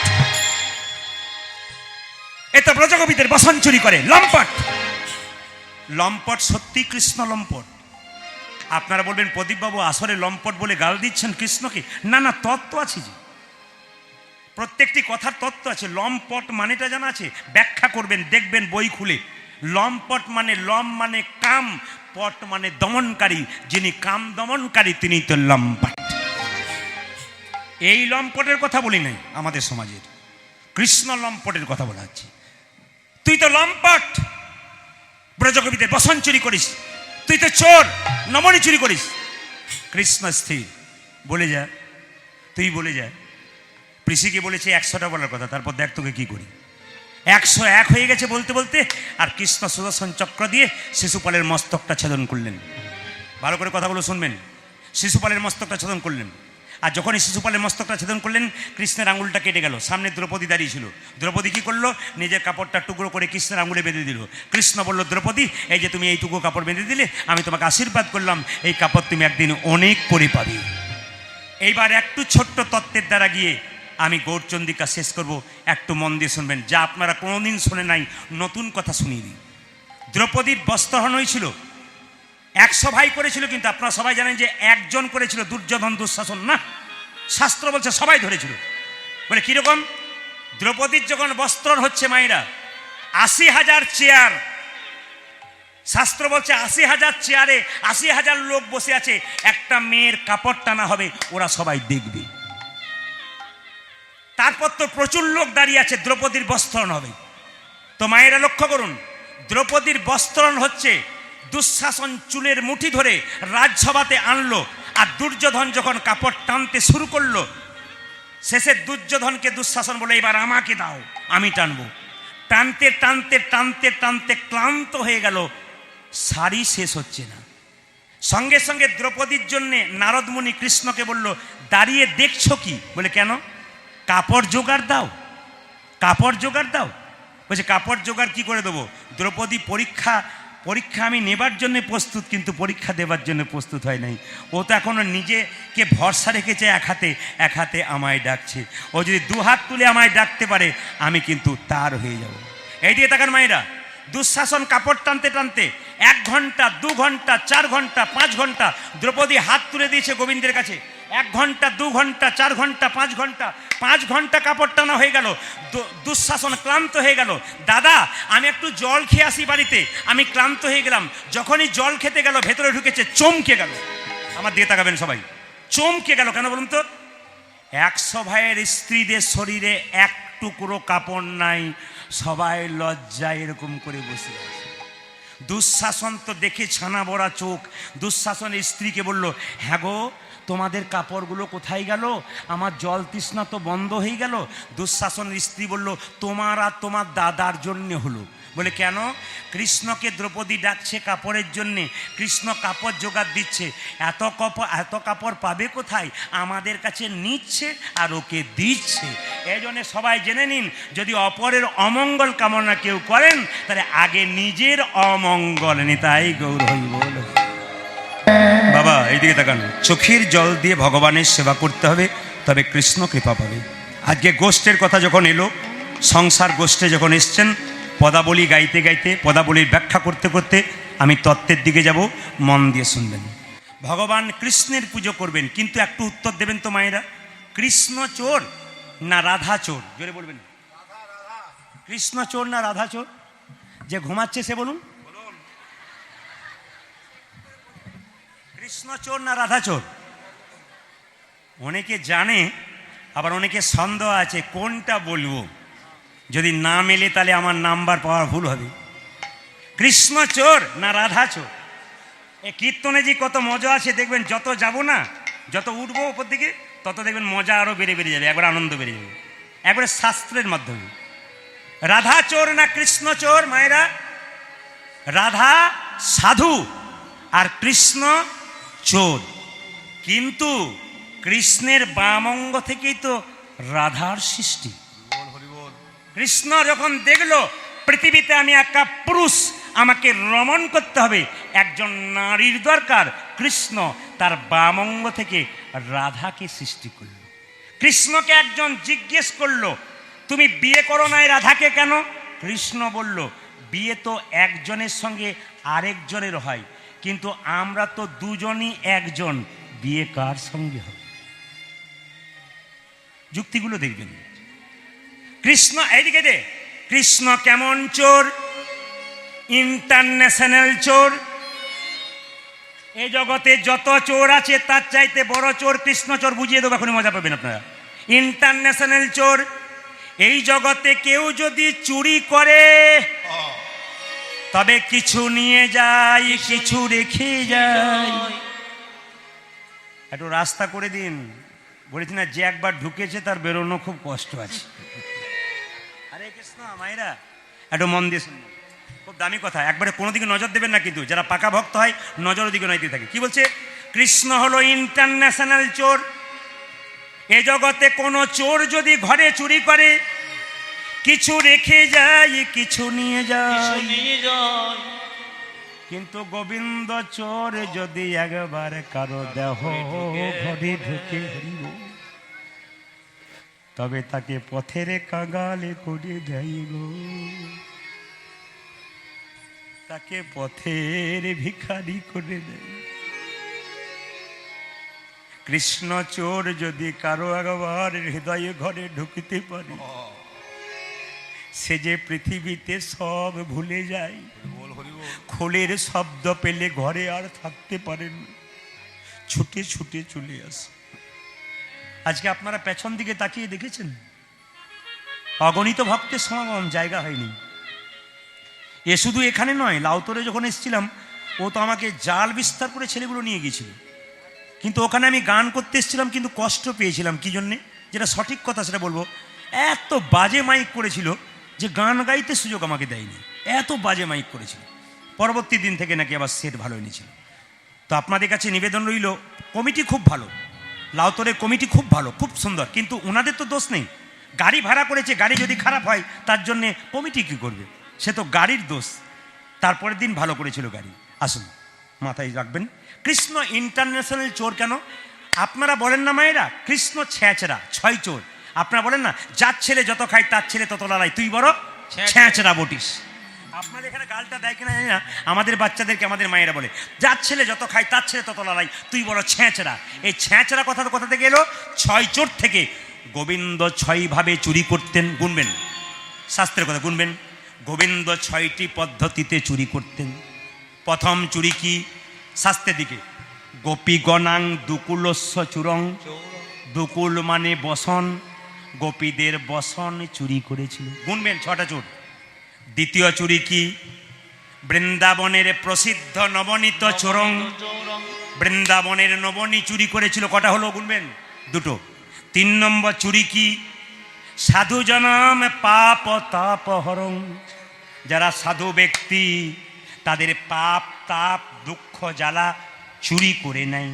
এ তো ব্রজগোপীদের বসন চুরি করে, লম্পট। লম্পট সত্যি কৃষ্ণ লম্পট। আপনারা বলবেন, প্রদীপবাবু আসরে লম্পট বলে গাল দিচ্ছেন কৃষ্ণকে? না না, তত্ত্ব আছে যে, প্রত্যেকটি কথার তত্ত্ব আছে। লম্পট মানেটা জানা আছে? ব্যাখ্যা করবেন, দেখবেন বই খুলে। লম্পট মানে লম মানে কাম, পট মানে দমনকারী। যিনি কাম দমনকারী তিনি তো লম্পট। এই লম্পটের কথা বলি নাই আমাদের সমাজের, কৃষ্ণ লম্পটের কথা বলা হচ্ছে। তুই তো লম্পট, ব্রজগোপীদের বসন চুরি করিস, তুই তো চোর, নমনি চুরি করিস। কৃষ্ণ স্থির, বলে যা, তুই বলে যা। পিসিকে বলেছে 100টা বলার কথা, তারপর দেখ তোকে কি করি। 101 হয়ে গেছে বলতে বলতে, আর কৃষ্ণ সুদর্শন চক্র দিয়ে শিশুপালের মস্তকটা ছেদন করলেন। ভালো করে কথাগুলো শুনবেন। শিশুপালের মস্তকটা ছেদন করলেন, আর যখনই শিশুপালের মস্তকটা ছেদন করলেন, কৃষ্ণের আঙুলটা কেটে গেল। সামনে দ্রৌপদী দাঁড়িয়ে ছিল। দ্রৌপদী কি করলো? নিজের কাপড়টা টুকরো করে কৃষ্ণের আঙুলে বেঁধে দিল। কৃষ্ণ বলল, দ্রৌপদী এই যে তুমি এইটুকু কাপড় বেঁধে দিলে, আমি তোমাকে আশীর্বাদ করলাম, এই কাপড় তুমি একদিন অনেক পরে পাবে। এইবার একটু ছোট্ট তত্ত্বের দ্বারা গিয়ে আমি গৌরচন্দ্রিকা শেষ করব, একটু মন দিয়ে শুনবেন, যা আপনারা কোনোদিন শুনে নাই, নতুন কথা শুনিয়ে দিই। দ্রৌপদীর বস্ত্রহরণ হয়েছিল, 100 ভাই করেছিল, কিন্তু আপনারা সবাই জানেন যে একজন করেছিল, দুর্যোধন দুঃশাসন না। শাস্ত্র বলছে সবাই ধরেছিল। বলে কিরকম? দ্রৌপদীর যখন বস্ত্রহরণ হচ্ছে মায়েরা, 80,000 চেয়ার, শাস্ত্র বলছে 80,000 চেয়ারে 80,000 লোক বসে আছে, একটা মেয়ের কাপড় টানা হবে, ওরা সবাই দেখবে। তারপর তো প্রচুর লোক দাঁড়িয়ে আছে, দ্রৌপদীর বস্ত্রহরণ হবে। তো মায়েরা লক্ষ্য করুন, দ্রৌপদীর বস্ত্রহরণ হচ্ছে, দুঃশাসন চুলের মুঠি ধরে রাজসভাতে আনলো, আর দুর্যোধন যখন কাপড় টানতে শুরু করলো, শেষে দুর্যোধনকে দুঃশাসন বলে, এবার আমাকে দাও। আমি টানবো। টানতে টানতে টানতে টানতে ক্লান্ত হয়ে গেল, শাড়ি শেষ হচ্ছে না। সঙ্গে সঙ্গে দ্রৌপদীর জন্যে নারদমুনি কৃষ্ণকে বলল, দাঁড়িয়ে দেখছো কি? বলে কেন? কাপড় জোগাড় দাও, কাপড় জোগাড় দাও। বলছে কাপড় জোগাড় কি করে দেবো? দ্রৌপদী পরীক্ষা আমি নেবার জন্য প্রস্তুত, কিন্তু পরীক্ষা দেবার জন্য প্রস্তুত হয় নাই। ও তো এখনো নিজেকে ভরসা রেখেছে, এক হাতে আমায় ডাকছে। ও যদি দু হাত তুলে আমায় ডাকতে পারে, আমি কিন্তু তার হয়ে যাব। এই দিকে তাকান মায়েরা, দুঃশাসন কাপড় টানতে টানতে 1 ঘন্টা, 2 ঘন্টা, 4 ঘন্টা, 5 ঘন্টা দ্রৌপদী হাত তুলে দিয়েছে গোবিন্দের কাছে। 1 ঘন্টা, 2 ঘন্টা, 4 ঘন্টা, 5 ঘন্টা কাপড় টানা হয়ে গেল। দুঃশাসন ক্লান্ত হয়ে গেল। দাদা আমি একটু জল খেয়ে আসি বাড়িতে, আমি ক্লান্ত হয়ে গেলাম। যখনই জল খেতে গেল, ভেতরে ঢুকেছে, চমকে গেল। আমার দিকে তাকাবেন সবাই, চমকে গেল। কেন বলুন তো? 100 ভাইয়ের স্ত্রীদের শরীরে এক টুকরো কাপড় নাই, সবাই লজ্জায় এরকম করে বসে আছে। দুঃশাসন তো দেখে ছানা বড়া চোখ। দুঃশাসনের স্ত্রীকে বলল, হ্যাঁ গো তোমাদের কাপড়গুলো কোথায় গেল? আমার জল তৃষ্ণা তো বন্ধ হয়ে গেল। দুঃশাসনের স্ত্রী বলল, তোমার আর তোমার দাদার জন্যে হলো। বলে কেন? কৃষ্ণকে দ্রৌপদী ডাকছে কাপড়ের জন্যে, কৃষ্ণ কাপড় জোগাড় দিচ্ছে। এত কাপড় পাবে কোথায়? আমাদের কাছে নিচ্ছে আর ওকে দিচ্ছে। এই জন্য সবাই জেনে নিন, যদি অপরের অমঙ্গল কামনা কেউ করেন, তাহলে আগে নিজের অমঙ্গল নিতাই গৌর হইব। বাবা এইদিকে তাকান, চোখের জল দিয়ে ভগবানের সেবা করতে হবে, তবে কৃষ্ণ কৃপা পাবে। আজকে গোষ্ঠের কথা যখন এলো, সংসার গোষ্ঠে যখন এসছেন, পদাবলী গাইতে গাইতে, পদাবলীর ব্যাখ্যা করতে করতে আমি তত্ত্বের দিকে যাব, মন দিয়ে শুনবেন। ভগবান কৃষ্ণের পুজো করবেন, কিন্তু একটু উত্তর দেবেন তো মায়েরা, কৃষ্ণ চোর না রাধা চোর? জোরে বলবেন, কৃষ্ণ চোর না রাধা চোর? যে ঘুমাচ্ছে সে বলুন, কৃষ্ণ চোর না রাধা চোর? অনেকে জানে, আবার অনেকে সন্দেহ আছে কোনটা বলবো। যদি না মেলে তাহলে আমার নাম্বার পাওয়া ভুল হবে। কৃষ্ণ চোর না রাধা চোর? এ কীর্তনে যে কত মজা আছে দেখবেন, যত যাব না, যত উঠবো উপর দিকে, তত দেখবেন মজা আরো বেড়ে যাবে, একবার আনন্দ বেড়ে যাবে, একবারে শাস্ত্রের মাধ্যমে। রাধা চোর না কৃষ্ণ চোর মায়েরা? রাধা সাধু আর কৃষ্ণ চোর। কিন্তু কৃষ্ণের বাম অঙ্গ থেকেই তো রাধার সৃষ্টি। কৃষ্ণ যখন দেখলো পৃথিবীতে আমি একা পুরুষ, আমাকে রমণ করতে হবে, একজন নারীর দরকার, কৃষ্ণ তার বাম অঙ্গ থেকে রাধাকে সৃষ্টি করল। কৃষ্ণকে একজন জিজ্ঞেস করলো, তুমি বিয়ে করো নাই রাধাকে কেন? কৃষ্ণ বলল, বিয়ে তো একজনের সঙ্গে আরেকজনের হয়, কিন্তু আমরা তো দুজনই একজন, বিয়ে কার সঙ্গে হবে? যুক্তিগুলো দেখবেন। কৃষ্ণ এইদিকে দে, কৃষ্ণ কেমন চোর? ইন্টারন্যাশনাল চোর। এই জগতে যত চোর আছে তার চাইতে বড় চোর কৃষ্ণ চোর। বুঝিয়ে দেবো, এখনই মজা পাবেন আপনারা। ইন্টারন্যাশনাল চোর। এই জগতে কেউ যদি চুরি করে, তবে কিছু নিয়ে যায়, কিছু রেখে যায়। একটু রাস্তা করে দিন, বলেছি না, যে একবার ঢুকেছে তার বেরোনো খুব কষ্ট আছে। আরে কৃষ্ণ মায়েরা একটু মন দিয়ে শুনবো, খুব দামি কথা। একবারে কোনো দিকে নজর দেবেন না, কিন্তু যারা পাকা ভক্ত হয় নজর ওদিকে নয় দিয়ে থাকে। কি বলছে? কৃষ্ণ হলো ইন্টারন্যাশনাল চোর। এ জগতে কোনো চোর যদি ঘরে চুরি করে, কিছু রেখে যায়, কিছু নিয়ে যায়। কিন্তু গোবিন্দ চোর যদি একবার কারো দেহ ঘরে ঢুকে, তবে তাকে পথের কাঙালে করে দেয় গো, তাকে পথের ভিখারি করে দেয়। কৃষ্ণ চোর যদি কারো একবার হৃদয়ে ঘরে ঢুকিতে পারে, সে যে পৃথিবীতে সব ভুলে যায়। খোলের শব্দ পেলে ঘরে আর থাকতে পারেন, ছুটে ছুটে চলে আসে। আজকে আপনারা পেছন দিকে তাকিয়ে দেখেছেন, অগণিত ভক্তের সমাগম, জায়গা হয়নি। এ শুধু এখানে নয়, লাউতরে যখন এসেছিলাম, ও তো আমাকে জাল বিস্তার করে ছেলেগুলো নিয়ে গিয়েছিল, কিন্তু ওখানে আমি গান করতে এসেছিলাম, কিন্তু কষ্ট পেয়েছিলাম। কি জন্যে? যেটা সঠিক কথা সেটা বলবো। এত বাজে মাইক করেছিল যে গান গাইতে সুযোগ আমাকে দেয়নি, এত বাজে মাইক করেছিল। পরবর্তী দিন থেকে নাকি আবার সেট ভালো এনেছিল। তো আপনাদের কাছে নিবেদন রইল, কমিটি খুব ভালো, লাউতরের কমিটি খুব ভালো, খুব সুন্দর, কিন্তু ওনাদের তো দোষ নেই। গাড়ি ভাড়া করেছে, গাড়ি যদি খারাপ হয় তার জন্যে কমিটি কী করবে? সে তো গাড়ির দোষ। তারপরের দিন ভালো করেছিল গাড়ি। আসুন, মাথায় রাখবেন, কৃষ্ণ ইন্টারন্যাশনাল চোর কেন? আপনারা বলেন না মায়েরা, কৃষ্ণ ছ্যাঁচড়া, ছয় চোর। আপনারা বলেন না, যার ছেলে যত খায় তার ছেলে তত লড়াই, তুই বড় ছ্যাঁচড়া বটিস। আপনাদের এখানে গালটা দেয় কিনা জানি না, আমাদের বাচ্চাদেরকে আমাদের মায়েরা বলে, যার ছেলে যত খায় তার ছেলে তত লড়াই, তুই বড় ছ্যাঁচড়া। এই ছ্যাঁচড়া কথা কোথা থেকে এলো? ছয় চোর থেকে। গোবিন্দ ছয়ভাবে চুরি করতেন, গুনবেন, শাস্ত্রের কথা গুনবেন। গোবিন্দ 6টি পদ্ধতিতে চুরি করতেন। প্রথম চুরি কি? শাস্ত্রের দিকে, গোপীগণাং দুকুলস্য চুরং, দুকুল মানে বসন, গোপীদের বসন চুরি করেছিল, গুনবেন 6টা চোর। দ্বিতীয় চুরি কি? বৃন্দাবনের প্রসিদ্ধ নবনীত চোরং, বৃন্দাবনের নবনী চুরি করেছিল, কটা হলো গুনবেন? 2টো। 3 নম্বর চুরি কি? সাধু জনম পাপ তাপ হরং, যারা সাধু ব্যক্তি তাদের পাপ তাপ দুঃখ জ্বালা চুরি করে নেয়।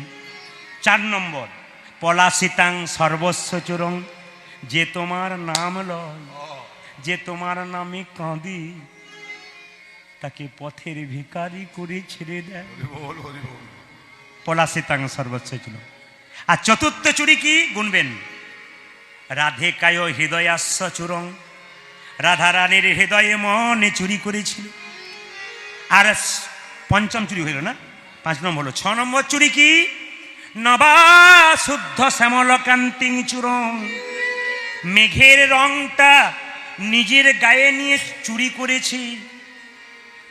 4 নম্বর, পলাশিতাং সর্বস্ব চোরং, যে তোমার নাম লয়, যে তোমার নামে কাঁদি, তাকে পথের ভিখারি করে ছেড়ে দেয়। পলাশিতাং সর্বস্ব চোরং। আর 4র্থ চুরি কি? গুনবেন, রাধে কায় হৃদয়াস্য চুরং, রাধা রানীর হৃদয়ে মনে চুরি করেছিল। আর 5ম চুরি হইল না, 5 নম্বর হলো। 6 নম্বর চুরি কি? নবা শুদ্ধ শ্যামল কান্তিং চুরং, মেঘের রংটা নিজের গায়ে নিয়ে চুরি করেছি।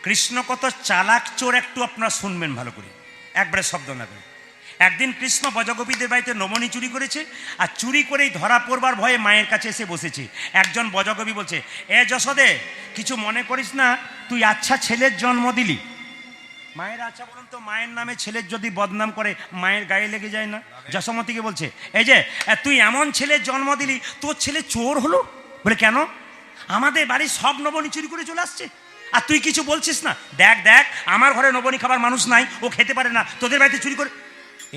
কৃষ্ণ কত চালাক চোর, একটু আপনারা শুনবেন ভালো করে, একবারে শব্দ না করে। একদিন কৃষ্ণ বজগোপীদের বাড়িতে নবনী চুরি করেছে, আর চুরি করেই ধরা পড়বার ভয়ে মায়ের কাছে এসে বসেছে। একজন বজগোপী বলছে, এ যশোদে, কিছু মনে করিস না, তুই আচ্ছা ছেলের জন্ম দিলি। মায়ের আচ্ছা বলুন তো, মায়ের নামে ছেলের যদি বদনাম করে মায়ের গায়ে লেগে যায় না? যশোমতীকে বলছে, এই যে তুই এমন ছেলের জন্ম দিলি, তোর ছেলে চোর হলো। বলে কেন? আমাদের বাড়ির সব নবনী চুরি করে চলে আসছে, আর তুই কিছু বলছিস না। দেখ দেখ, আমার ঘরে নবনী খাবার মানুষ নাই, ও খেতে পারে না, তোদের বাড়িতে চুরি করে।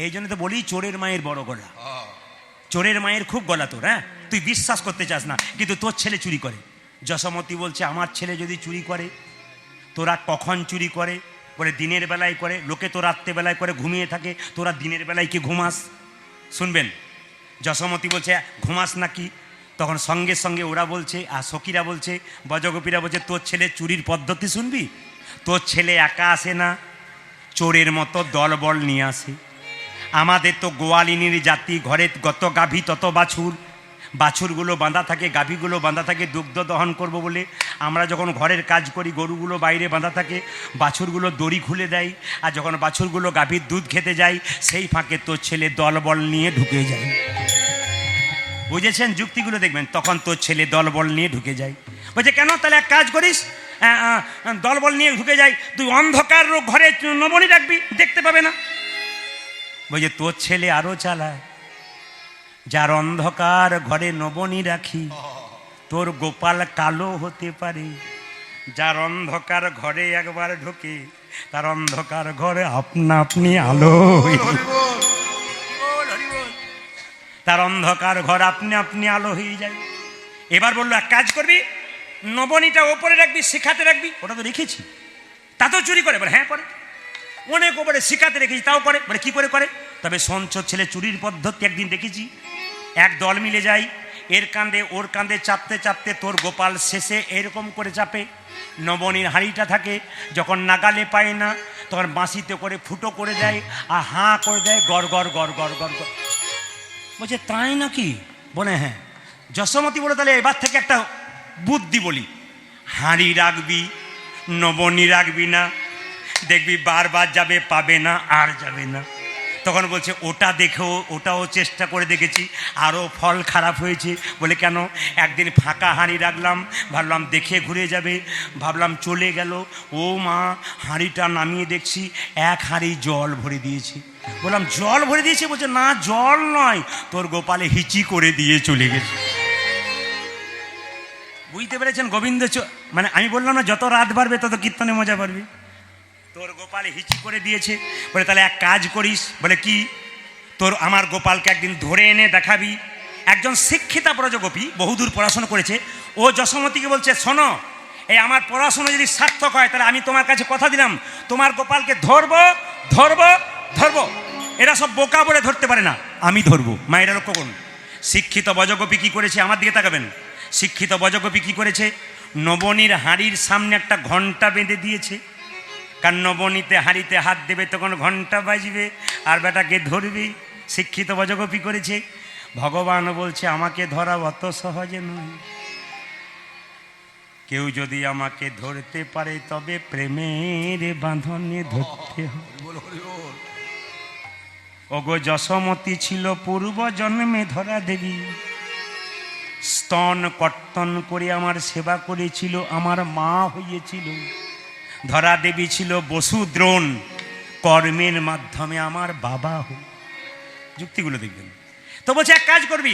এই জন্য তো বলি, চোরের মায়ের বড় গলা, চোরের মায়ের খুব গলা তোর। হ্যাঁ, তুই বিশ্বাস করতে চাস না, কিন্তু তোর ছেলে চুরি করে। যশোমতী বলছে, আমার ছেলে যদি চুরি করে, তোরা কখন চুরি করে? বলে দিনের বেলায় করে, লোকে তো রাত্রেবেলায় করে ঘুমিয়ে থাকে, তোরা দিনের বেলায় কি ঘুমাস? শুনবেন, যশোমতী বলছে, ঘুমাস নাকি? তখন সঙ্গে সঙ্গে ওরা বলছে, আর সখীরা বলছে, বজগোপীরা বলছে, তোর ছেলে চুরির পদ্ধতি শুনবি? তোর ছেলে একা আসে না, চোরের মতো দলবল নিয়ে আসে। আমাদের তো গোয়ালিনীর জাতি, ঘরে যত গাভী তত বাছুর, বাছুরগুলো বাঁধা থাকে, গাভীগুলো বাঁধা থাকে দুগ্ধ দহন করব বলে। আমরা যখন ঘরের কাজ করি, গরুগুলো বাইরে বাঁধা থাকে, বাছুরগুলো দড়ি খুলে দেয়, আর যখন বাছুরগুলো গাভীর দুধ খেতে যায়, সেই ফাঁকে তোর ছেলে দলবল নিয়ে ঢুকে যায়। বুঝেছেন যুক্তিগুলো? দেখবেন, তখন তোর ছেলে দলবল নিয়ে ঢুকে যায়। বলছে কেন? তাহলে এক কাজ করিস, দলবল নিয়ে ঢুকে যায়, তুই অন্ধকার ঘরে নবনী রাখবি, দেখতে পাবে না। বলছে তোর ছেলে আরো চালাক, যার অন্ধকার ঘরে নবনী রাখি, তোর গোপাল কালো হতে পারে। যার অন্ধকার ঘরে একবার ঢোকে, তার অন্ধকার ঘরে আপনা আপনি আলো, তার অন্ধকার ঘর আপনি আপনি আলো হয়ে যায়। এবার বললো, এক কাজ করবি, নবনীটা ওপরে রাখবি, শিখাতে রাখবি। ওটা তো রেখেছি, তাতেও চুরি করে? বলে হ্যাঁ করে, অনেক ওপরে শিখাতে রেখেছি, তাও করে। বলে কি করে করে? তবে সঞ্চর ছেলে চুরির পদ্ধতি একদিন দেখেছি। এক দল মিলে যায়, এর কাঁধে ওর কাঁধে চাপতে চাপতে তোর গোপাল শেষে এরকম করে চাপে। নবনীর হাঁড়িটা থাকে, যখন নাগালে পায় না, তখন বাঁশিতে করে ফুটো করে দেয়, আর হাঁ করে দেয়, গড় গড় গড় গড় গড় গড়। বলছে তাই নাকি? বলে হ্যাঁ। যশোমতী বলে, তাহলে এবার থেকে একটা বুদ্ধি বলি, হাঁড়ি রাখবি, নবনী রাখবি না, দেখবি বারবার যাবে, পাবে না, আর যাবে না। তখন বলছে, ওটা দেখেও, ওটাও চেষ্টা করে দেখেছি, আরও ফল খারাপ হয়েছে। বলে কেন? একদিন ফাঁকা হাঁড়ি রাখলাম, ভাবলাম দেখে ঘুরে যাবে, ভাবলাম চলে গেল, ও মা, হাঁড়িটা নামিয়ে দেখছি 1 হাঁড়ি জল ভরে দিয়েছি। বললাম জল ভরে দিয়েছে? বলছে না, জল নয়, তোর গোপালে হিচি করে দিয়ে চলে গেছে। বুঝতে পেরেছেন? গোবিন্দ মানে আমি বললাম না, যত রাত বাড়বে তত কীর্তনে মজা পারবি। তোর গোপাল হিচি করে দিয়েছে, বলে তাহলে এক কাজ করিস। বলে কি? তোর আমার গোপালকে একদিন ধরে এনে দেখাবি। একজন শিক্ষিতা ব্রজগোপী বহুদূর পড়াশোনা করেছে, ও যশোমতীকে বলছে, শোনো, এই আমার পড়াশোনা যদি সার্থক হয় তাহলে আমি তোমার কাছে কথা দিলাম, তোমার গোপালকে ধরবো ধরবো ধরবো। এরা সব বোকা বলে ধরতে পারে না, আমি ধরবো। মায়েরা লক্ষ্য করুন, শিক্ষিত ব্রজগোপী কি করেছে, আমার দিকে তাকাবেন। শিক্ষিত ব্রজগোপী কি করেছে? নবনীর হাঁড়ির সামনে একটা ঘন্টা বেঁধে দিয়েছে, কারণ নবনীতে হাঁড়িতে হাত দেবে তখন ঘন্টা বাজবে আর বেটাকে ধরবি। শিক্ষিত ব্রজগোপী করেছে। ভগবান বলছে আমাকে ধরা অত সহজে নয়, কেউ যদি আমাকে ধরতে পারে তবে প্রেমের বাঁধনে ধরতে হবে। ওগো যশোমতী ছিল পূর্ব জন্মে ধরা দেবী, স্তন কর্তন করে আমার সেবা করেছিল, আমার মা হয়েছিল। ধরা দেবী ছিল বসুদ্রোণ, কর্মের মাধ্যমে আমার বাবা হল। যুক্তিগুলো দেখবেন তো। বলছে এক কাজ করবি,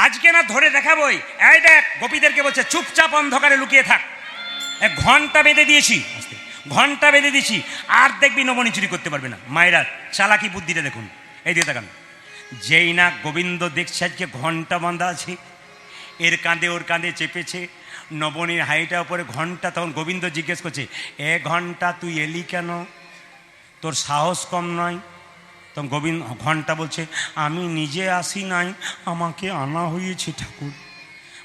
আজকে না ধরে দেখাবই। এই দেখ, গোপীদেরকে বলছে চুপচাপ অন্ধকারে লুকিয়ে থাক, এক ঘন্টা বেঁধে দিয়েছি, ঘন্টা বেঁধে দিয়েছি, আর দেখবি নবনী চুরি করতে পারবে না। মায়েরা চালাকি বুদ্ধিটা দেখুন, এই দিয়ে দেখান। যেই না গোবিন্দ দেখছে আজকে ঘন্টা বাঁধা আছে, এর কাঁধে ওর কাঁধে চেপেছে নবনীর হাইটা উপরে ঘন্টা, তখন গোবিন্দ জিজ্ঞেস করছে, এ ঘন্টা তুই এলি কেন, তোর সাহস কম নয়? তখন গোবিন্দ ঘন্টা বলছে, আমি নিজে আসি নাই, আমাকে আনা হয়েছে ঠাকুর।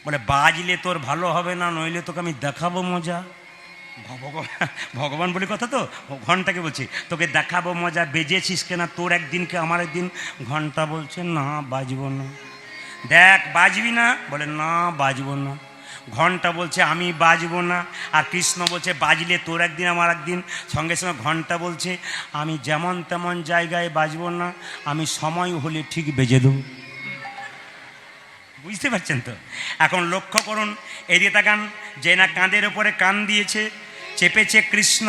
বলে বাজলে তোর ভালো হবে না, নইলে তোকে আমি দেখাবো মজা। ভগবান বলে কথা তো, ঘন্টাকে বলছে তোকে দেখাবো মজা, বেজেছিস কেনা, তোর একদিনকে আমার একদিন। ঘন্টা বলছে না বাজবো না। দেখ বাজবি না? বলে না বাজবো না। ঘন্টা বলছে আমি বাজবো না, আর কৃষ্ণ বলছে বাজলে তোর একদিন আমার একদিন। সঙ্গে সঙ্গে ঘন্টা বলছে আমি যেমন তেমন জায়গায় বাজবো না, আমি সময় হলে ঠিক বেজে দেবো। বুঝতে পারছেন তো? এখন লক্ষ্য করুন, এদিকে তাকান, যে না কাঁধের ওপরে কান দিয়েছে, চেপেছে কৃষ্ণ।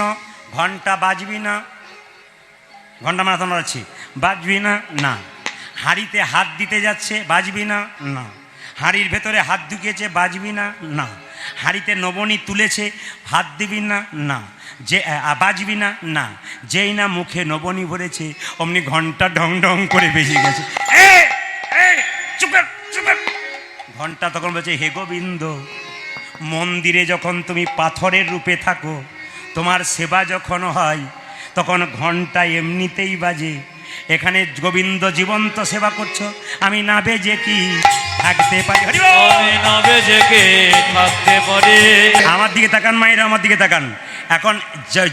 ঘন্টা বাজবি না, ঘন্টা মাথা মারাচ্ছি, বাজবি না, না। হাঁড়িতে হাত দিতে যাচ্ছে, বাজবি না, না। হাঁড়ির ভেতরে হাত ঢুকিয়েছে, বাজবি না, না। হাঁড়িতে নবনী তুলেছে, হাত দিবি না, না। যে বাজবি না, না। যেই না মুখে নবনী ভরেছে, অমনি ঘন্টা ঢং ঢং করে বেজে গেছে। ঘন্টা তখন বলছে, হে গোবিন্দ, মন্দিরে যখন তুমি পাথরের রূপে থাকো, তোমার সেবা যখন হয় তখন ঘন্টা এমনিতেই বাজে। এখানে গোবিন্দ জীবন্ত সেবা করছো, আমি না বেজে কি থাকতে পারি? আমি না বেজে কে থাকতে পারি? আমার দিকে তাকান মায়েরা, আমার দিকে তাকান। এখন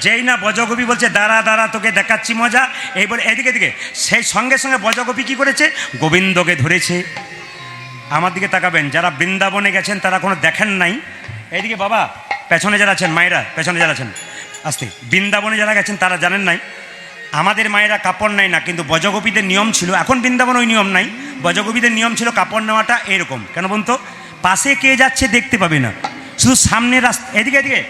যেই না ব্রজগোপী বলছে দাঁড়া দাঁড়া তোকে দেখাচ্ছি মজা, এই বলে এদিকে দিকে, সেই সঙ্গে সঙ্গে ব্রজগোপী কি করেছে? গোবিন্দকে ধরেছে। আমার দিকে তাকাবেন, যারা বৃন্দাবনে গেছেন তারা কোনো দেখেন নাই। এইদিকে বাবা, পেছনে যারা আছেন, মায়েরা পেছনে যারা আছেন, আসতে, বৃন্দাবনে যারা গেছেন তারা জানেন নাই, আমাদের মায়েরা কাপড় নেয় না, কিন্তু ব্রজগোপীদের নিয়ম ছিল। এখন বৃন্দাবন ওই নিয়ম নাই, ব্রজগোপীদের নিয়ম ছিল কাপড় নেওয়াটা এরকম। কেন বলুন তো? পাশে কে যাচ্ছে দেখতে পাবে না, শুধু সামনের রাস্তা, এদিকে এদিকে,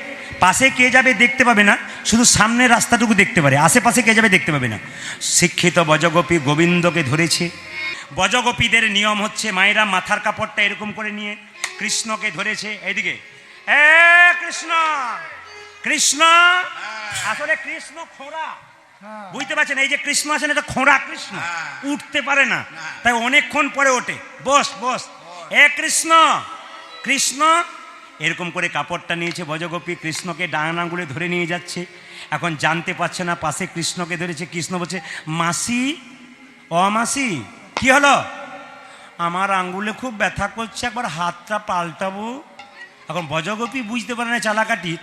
পাশে কে যাবে দেখতে পাবে না, শুধু সামনের রাস্তাটুকু দেখতে পারে, আশেপাশে কে যাবে দেখতে পাবে না। শিক্ষিত ব্রজগোপী গোবিন্দকে ধরেছে। ব্রজগোপীদের নিয়ম হচ্ছে মায়েরা মাথার কাপড়টা এরকম করে নিয়ে কৃষ্ণকে ধরেছে। এইদিকে, এ কৃষ্ণ, কৃষ্ণ, আসলে কৃষ্ণ খোঁড়া, বুঝতে পারছেন? এই যে কৃষ্ণ আছেন, এটা খোঁড়া কৃষ্ণ, উঠতে পারে না, তাই অনেকক্ষণ পরে ওঠে। বস বস, এ কৃষ্ণ, কৃষ্ণ। এরকম করে কাপড়টা নিয়েছে ব্রজগোপী, কৃষ্ণকে ডান আঙুলে ধরে নিয়ে যাচ্ছে। এখন জানতে পারছে না পাশে কৃষ্ণকে ধরেছে। কৃষ্ণ বলছে, মাসি, ও মাসি, কি হলো? আমার আঙ্গুলে খুব ব্যথা করছে, একবার হাতটা পাল্টাবো। এখন ব্রজগোপী বুঝতে পারে না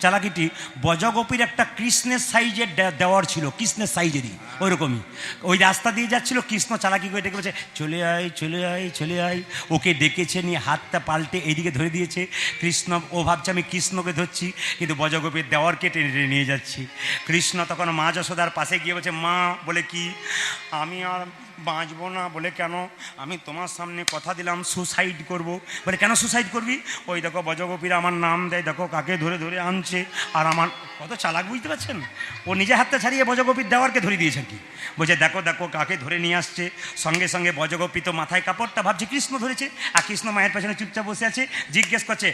চালাকিটি। ব্রজগোপীর একটা কৃষ্ণের সাইজের দেওয়ার ছিল, কৃষ্ণের সাইজেরই ওইরকমই। ওই রাস্তা দিয়ে যাচ্ছিল, কৃষ্ণ চালাকি করে ডেকে বলছে, চলে আয় চলে আয় চলে আয়। ওকে ডেকেছে, নিয়ে হাতটা পাল্টে এইদিকে ধরে দিয়েছে। কৃষ্ণ, ও ভাবছে আমি কৃষ্ণকে ধরছি, কিন্তু ব্রজগোপীর দেওয়ারকে টেনে নিয়ে যাচ্ছি। কৃষ্ণ তখন মা যশোদার পাশে গিয়ে বলছে, মা, বলে কি, আমি আর বাঁচবো না। বলে কেন? আমি তোমার সামনে কথা দিলাম সুসাইড করব। বলে কেন সুসাইড করবি? ওই দেখো বজগোপীরা আমার নাম দেয়, দেখো কাকে ধরে ধরে আনছে। আর আমার কত চালাক বুঝতে পারছেন? ও নিজে হাতটা ছাড়িয়ে বজগোপীর দেওয়ারকে ধরে দিয়েছে কি। বলছে দেখো দেখো কাকে ধরে নিয়ে আসছে। সঙ্গে সঙ্গে বজগোপী তো মাথায় কাপড়টা ভাবছে কৃষ্ণ ধরেছে, আর কৃষ্ণ মায়ের পেছনে চুপচাপ বসে আছে। জিজ্ঞেস করছে,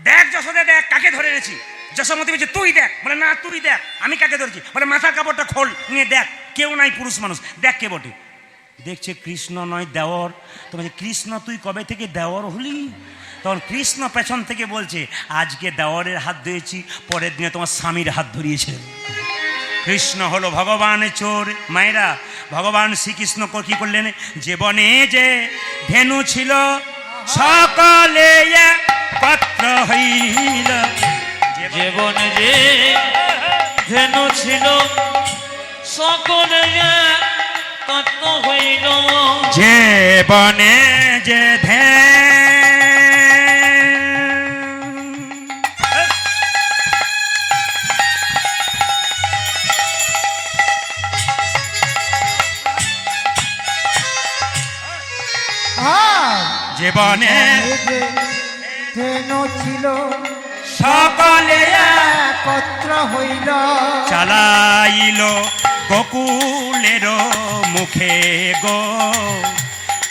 দেখ যশোদা দেখ কাকে ধরে এনেছি। যশোমতি বলছে তুই দেখ। বলে না তুই দেখ আমি কাকে ধরেছি। বলে মাথার কাপড়টা খোল, নিয়ে দেখ কেউ নাই, পুরুষ মানুষ, দেখ কে বটে। দেখছে কৃষ্ণ নয়, দেওর। তো বলছে কৃষ্ণ তুই কবে থেকে দেওর হলি? তখন কৃষ্ণ পেছন থেকে বলছে আজকে দেওরের হাত ধরেছি, পরের দিনে তোমার স্বামীর হাত ধরিয়েছে। কৃষ্ণ হলো ভগবান চোর। মায়েরা, ভগবান শ্রীকৃষ্ণ কি করলেন? যে বনে যে ধেনু ছিল সকলে পত্র হইল। জীবনে যে ধেনু ছিল সকলে তত্ত্ব হইল। যে বনে যে জীবনে ধেনু ছিল সকলে একত্র হইল। চালাইল গোকুলের মুখে গো,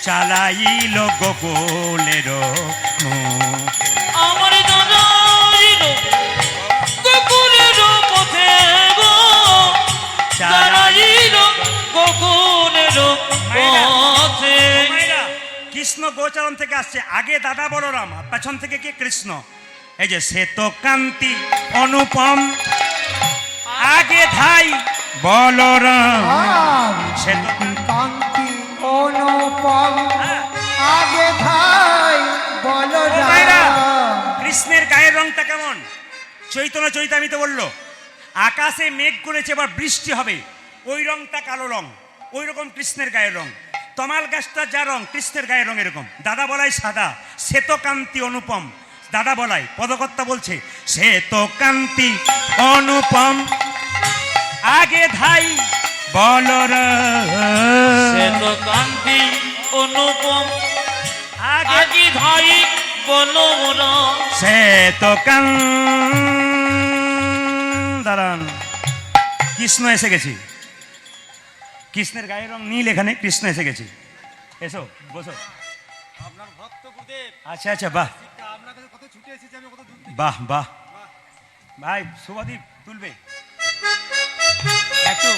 চালাইল গোকুলের মুখে। আমার দাদাইল গোকুলের পথে গো, চালাইল গোকুলের পথে। কৃষ্ণ গোচারণ থেকে আসছে, আগে দাদা বলরাম, পেছন থেকে কে? কৃষ্ণ। এই যে শ্বেত কান্তি অনুপম, আগে ধাই বলরাম। শ্বেত কান্তি অনুপম, আগে ধাই বলরাম। কৃষ্ণের গায়ের রংটা কেমন? চৈতন্য চৈতামিতে বললো আকাশে মেঘ করেছে, এবার বৃষ্টি হবে, ওই রংটা কালো রং। ওই রকম কৃষ্ণের গায়ের রং। তমাল গাছটা যা রং, কৃষ্ণের গায়ের রং এরকম। দাদা বলাই সাদা, শ্বেত কান্তি অনুপম। দাদা বলাই, পদকর্তা বলছে শ্বেত কান্তি অনুপম, আগে ধাই বলরাম। শ্বেত কান্তি অনুপম, আগে ধাই বলরাম। শ্বেত দাঁড়ান, কৃষ্ণ এসে গেছি। কৃষ্ণের গায়ের রং নীল, এখানে কৃষ্ণ এসে গেছে। এসো বসো। আচ্ছা আচ্ছা, বাহ বাহ বাহ। ভাই শুভদীপ তুলবে একটু।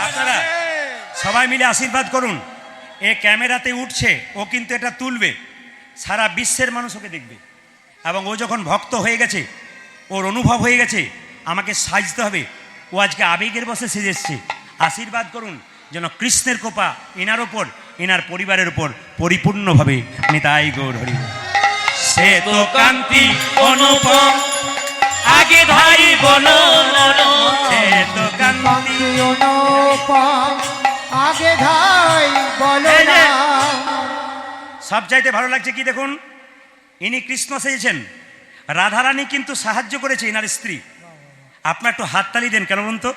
আপনারা সবাই মিলে আশীর্বাদ করুন। এ ক্যামেরাতে উঠছে, ও কিন্তু এটা তুলবে, সারা বিশ্বের মানুষ ওকে দেখবে। এবং ও যখন ভক্ত হয়ে গেছে, ওর অনুভব হয়ে গেছে আমাকে সাজতে হবে, ও আজকে আবেগের বসে সেজেছে। আশীর্বাদ করুন যেন কৃষ্ণের কৃপা এনার ওপর, এনার পরিবারের উপর পরিপূর্ণভাবে। নিতাই গৌর হরি। শ্বেত কান্তি অনুপম, আগে ধাই বলরাম। শ্বেত কান্তি অনুপম, আগে ধাই বলরাম। সব চাইতে ভালো লাগছে কি দেখুন, ইনি কৃষ্ণ সেজেছেন, রাধারানী কিন্তু সাহায্য করেছে এনার স্ত্রী। আপনার একটু হাততালি দেন কেন বলুন তো।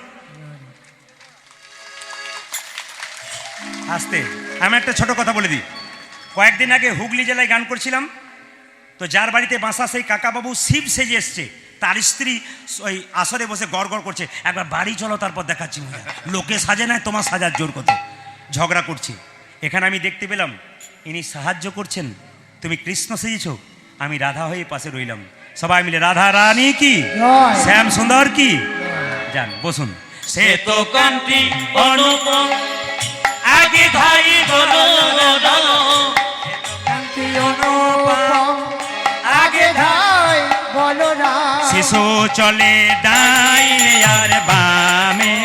আসতে আমি একটা ছোট কথা বলে দিই। কয়েকদিন আগে হুগলি জেলায় গান করছিলাম, তো যার বাড়িতে বাসা সেই কাকাবাবু শিব সেজে এসছে, তার স্ত্রী ওই আসরে বসে গড় গড় করছে, একবার বাড়ি চলো তারপর দেখাচ্ছি মজা। লোকে সাজে না, তোমার সাজার জোর কত। ঝগড়া করছে। এখানে আমি দেখতে পেলাম ইনি সাহায্য করছেন। তুমি কৃষ্ণ সেজেছ, আমি রাধা হয়ে পাশে রইলাম। সবাই মিলে রাধা রানী কি, শ্যাম সুন্দর কি। যান বসুন। শ্বেত কান্তি অনুপম, আগে ধাই বলরাম। কান্তি অনুপম, আগে ধাই বলরাম। শিশু চলে ডাইনে আর বামে,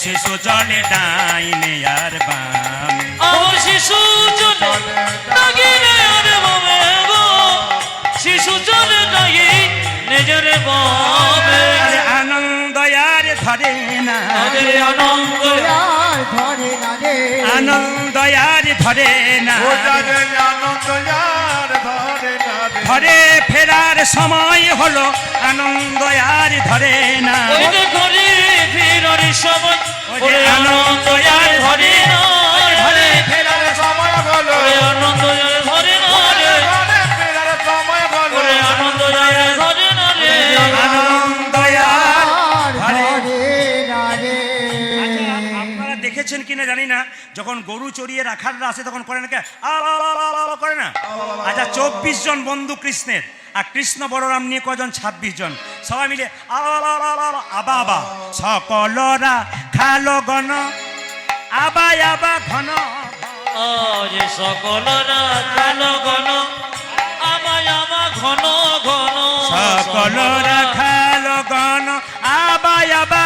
শিশু চলে ডাইনে আর বামে। আমার শিশু চলে ডাইনে আর বামে গো, শিশু চলে ডাইনে আর বামে। আনন্দ আর ধরে না, আনন্দ আর ধরে না রে। আনন্দ আর ধরে না, আনন্দ আর ধরে না ঘরে ফেরার সময় হলো আনন্দ আর ধরে না ওই যে ঘরে ফেরার সময় ওরে আনন্দ আর ধরে না ঘরে ফেরার সময় হলো ওরে আনন্দ আর ধরে না রে ঘরে ফেরার সময় হলো ওরে আনন্দ আর ধরে না রে আনন্দ আর ধরে না রে আপনারা দেখেছেন কিনা জানি না, যখন গরু চড়িয়ে রাখাররা আসে তখন করে না কে করে না। আচ্ছা 24 জন বন্ধু কৃষ্ণের, আর কৃষ্ণ বলরাম নিয়ে কজন 26 জন, সবাই মিলে আবা আবা সকলরা খালো গণ আবা আবা ঘন আরে সকলরা কালো ঘন আমায় আমা ঘন ঘন সকলরা খালো গণ আবা আবা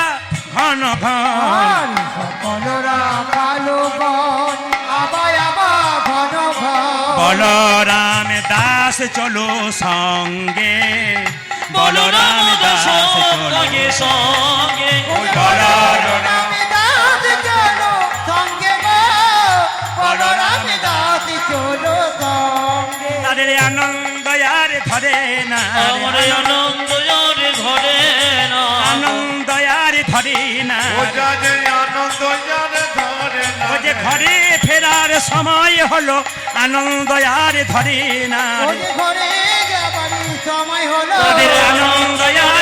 ঘন ঘন সকলরা কালো বন আবাই আবা ঘন ঘন বলরাম দাস চলো সঙ্গে বলরাম দাস চলো সঙ্গে সঙ্গে বলরাম দাস চলো সঙ্গে গো বলরাম দাস চলো সঙ্গে তাদের আনন্দ আর ধরে না আমার আনন্দ আর ধরে না আনন্দ আর ধরে না ও যাদের আনন্দ যাদের ধরে না ও যে ঘরে ফেরার সময় হলো আনন্দ আর ধরে না ওই ঘরে যাবার সময় হলো তাদের আনন্দ আর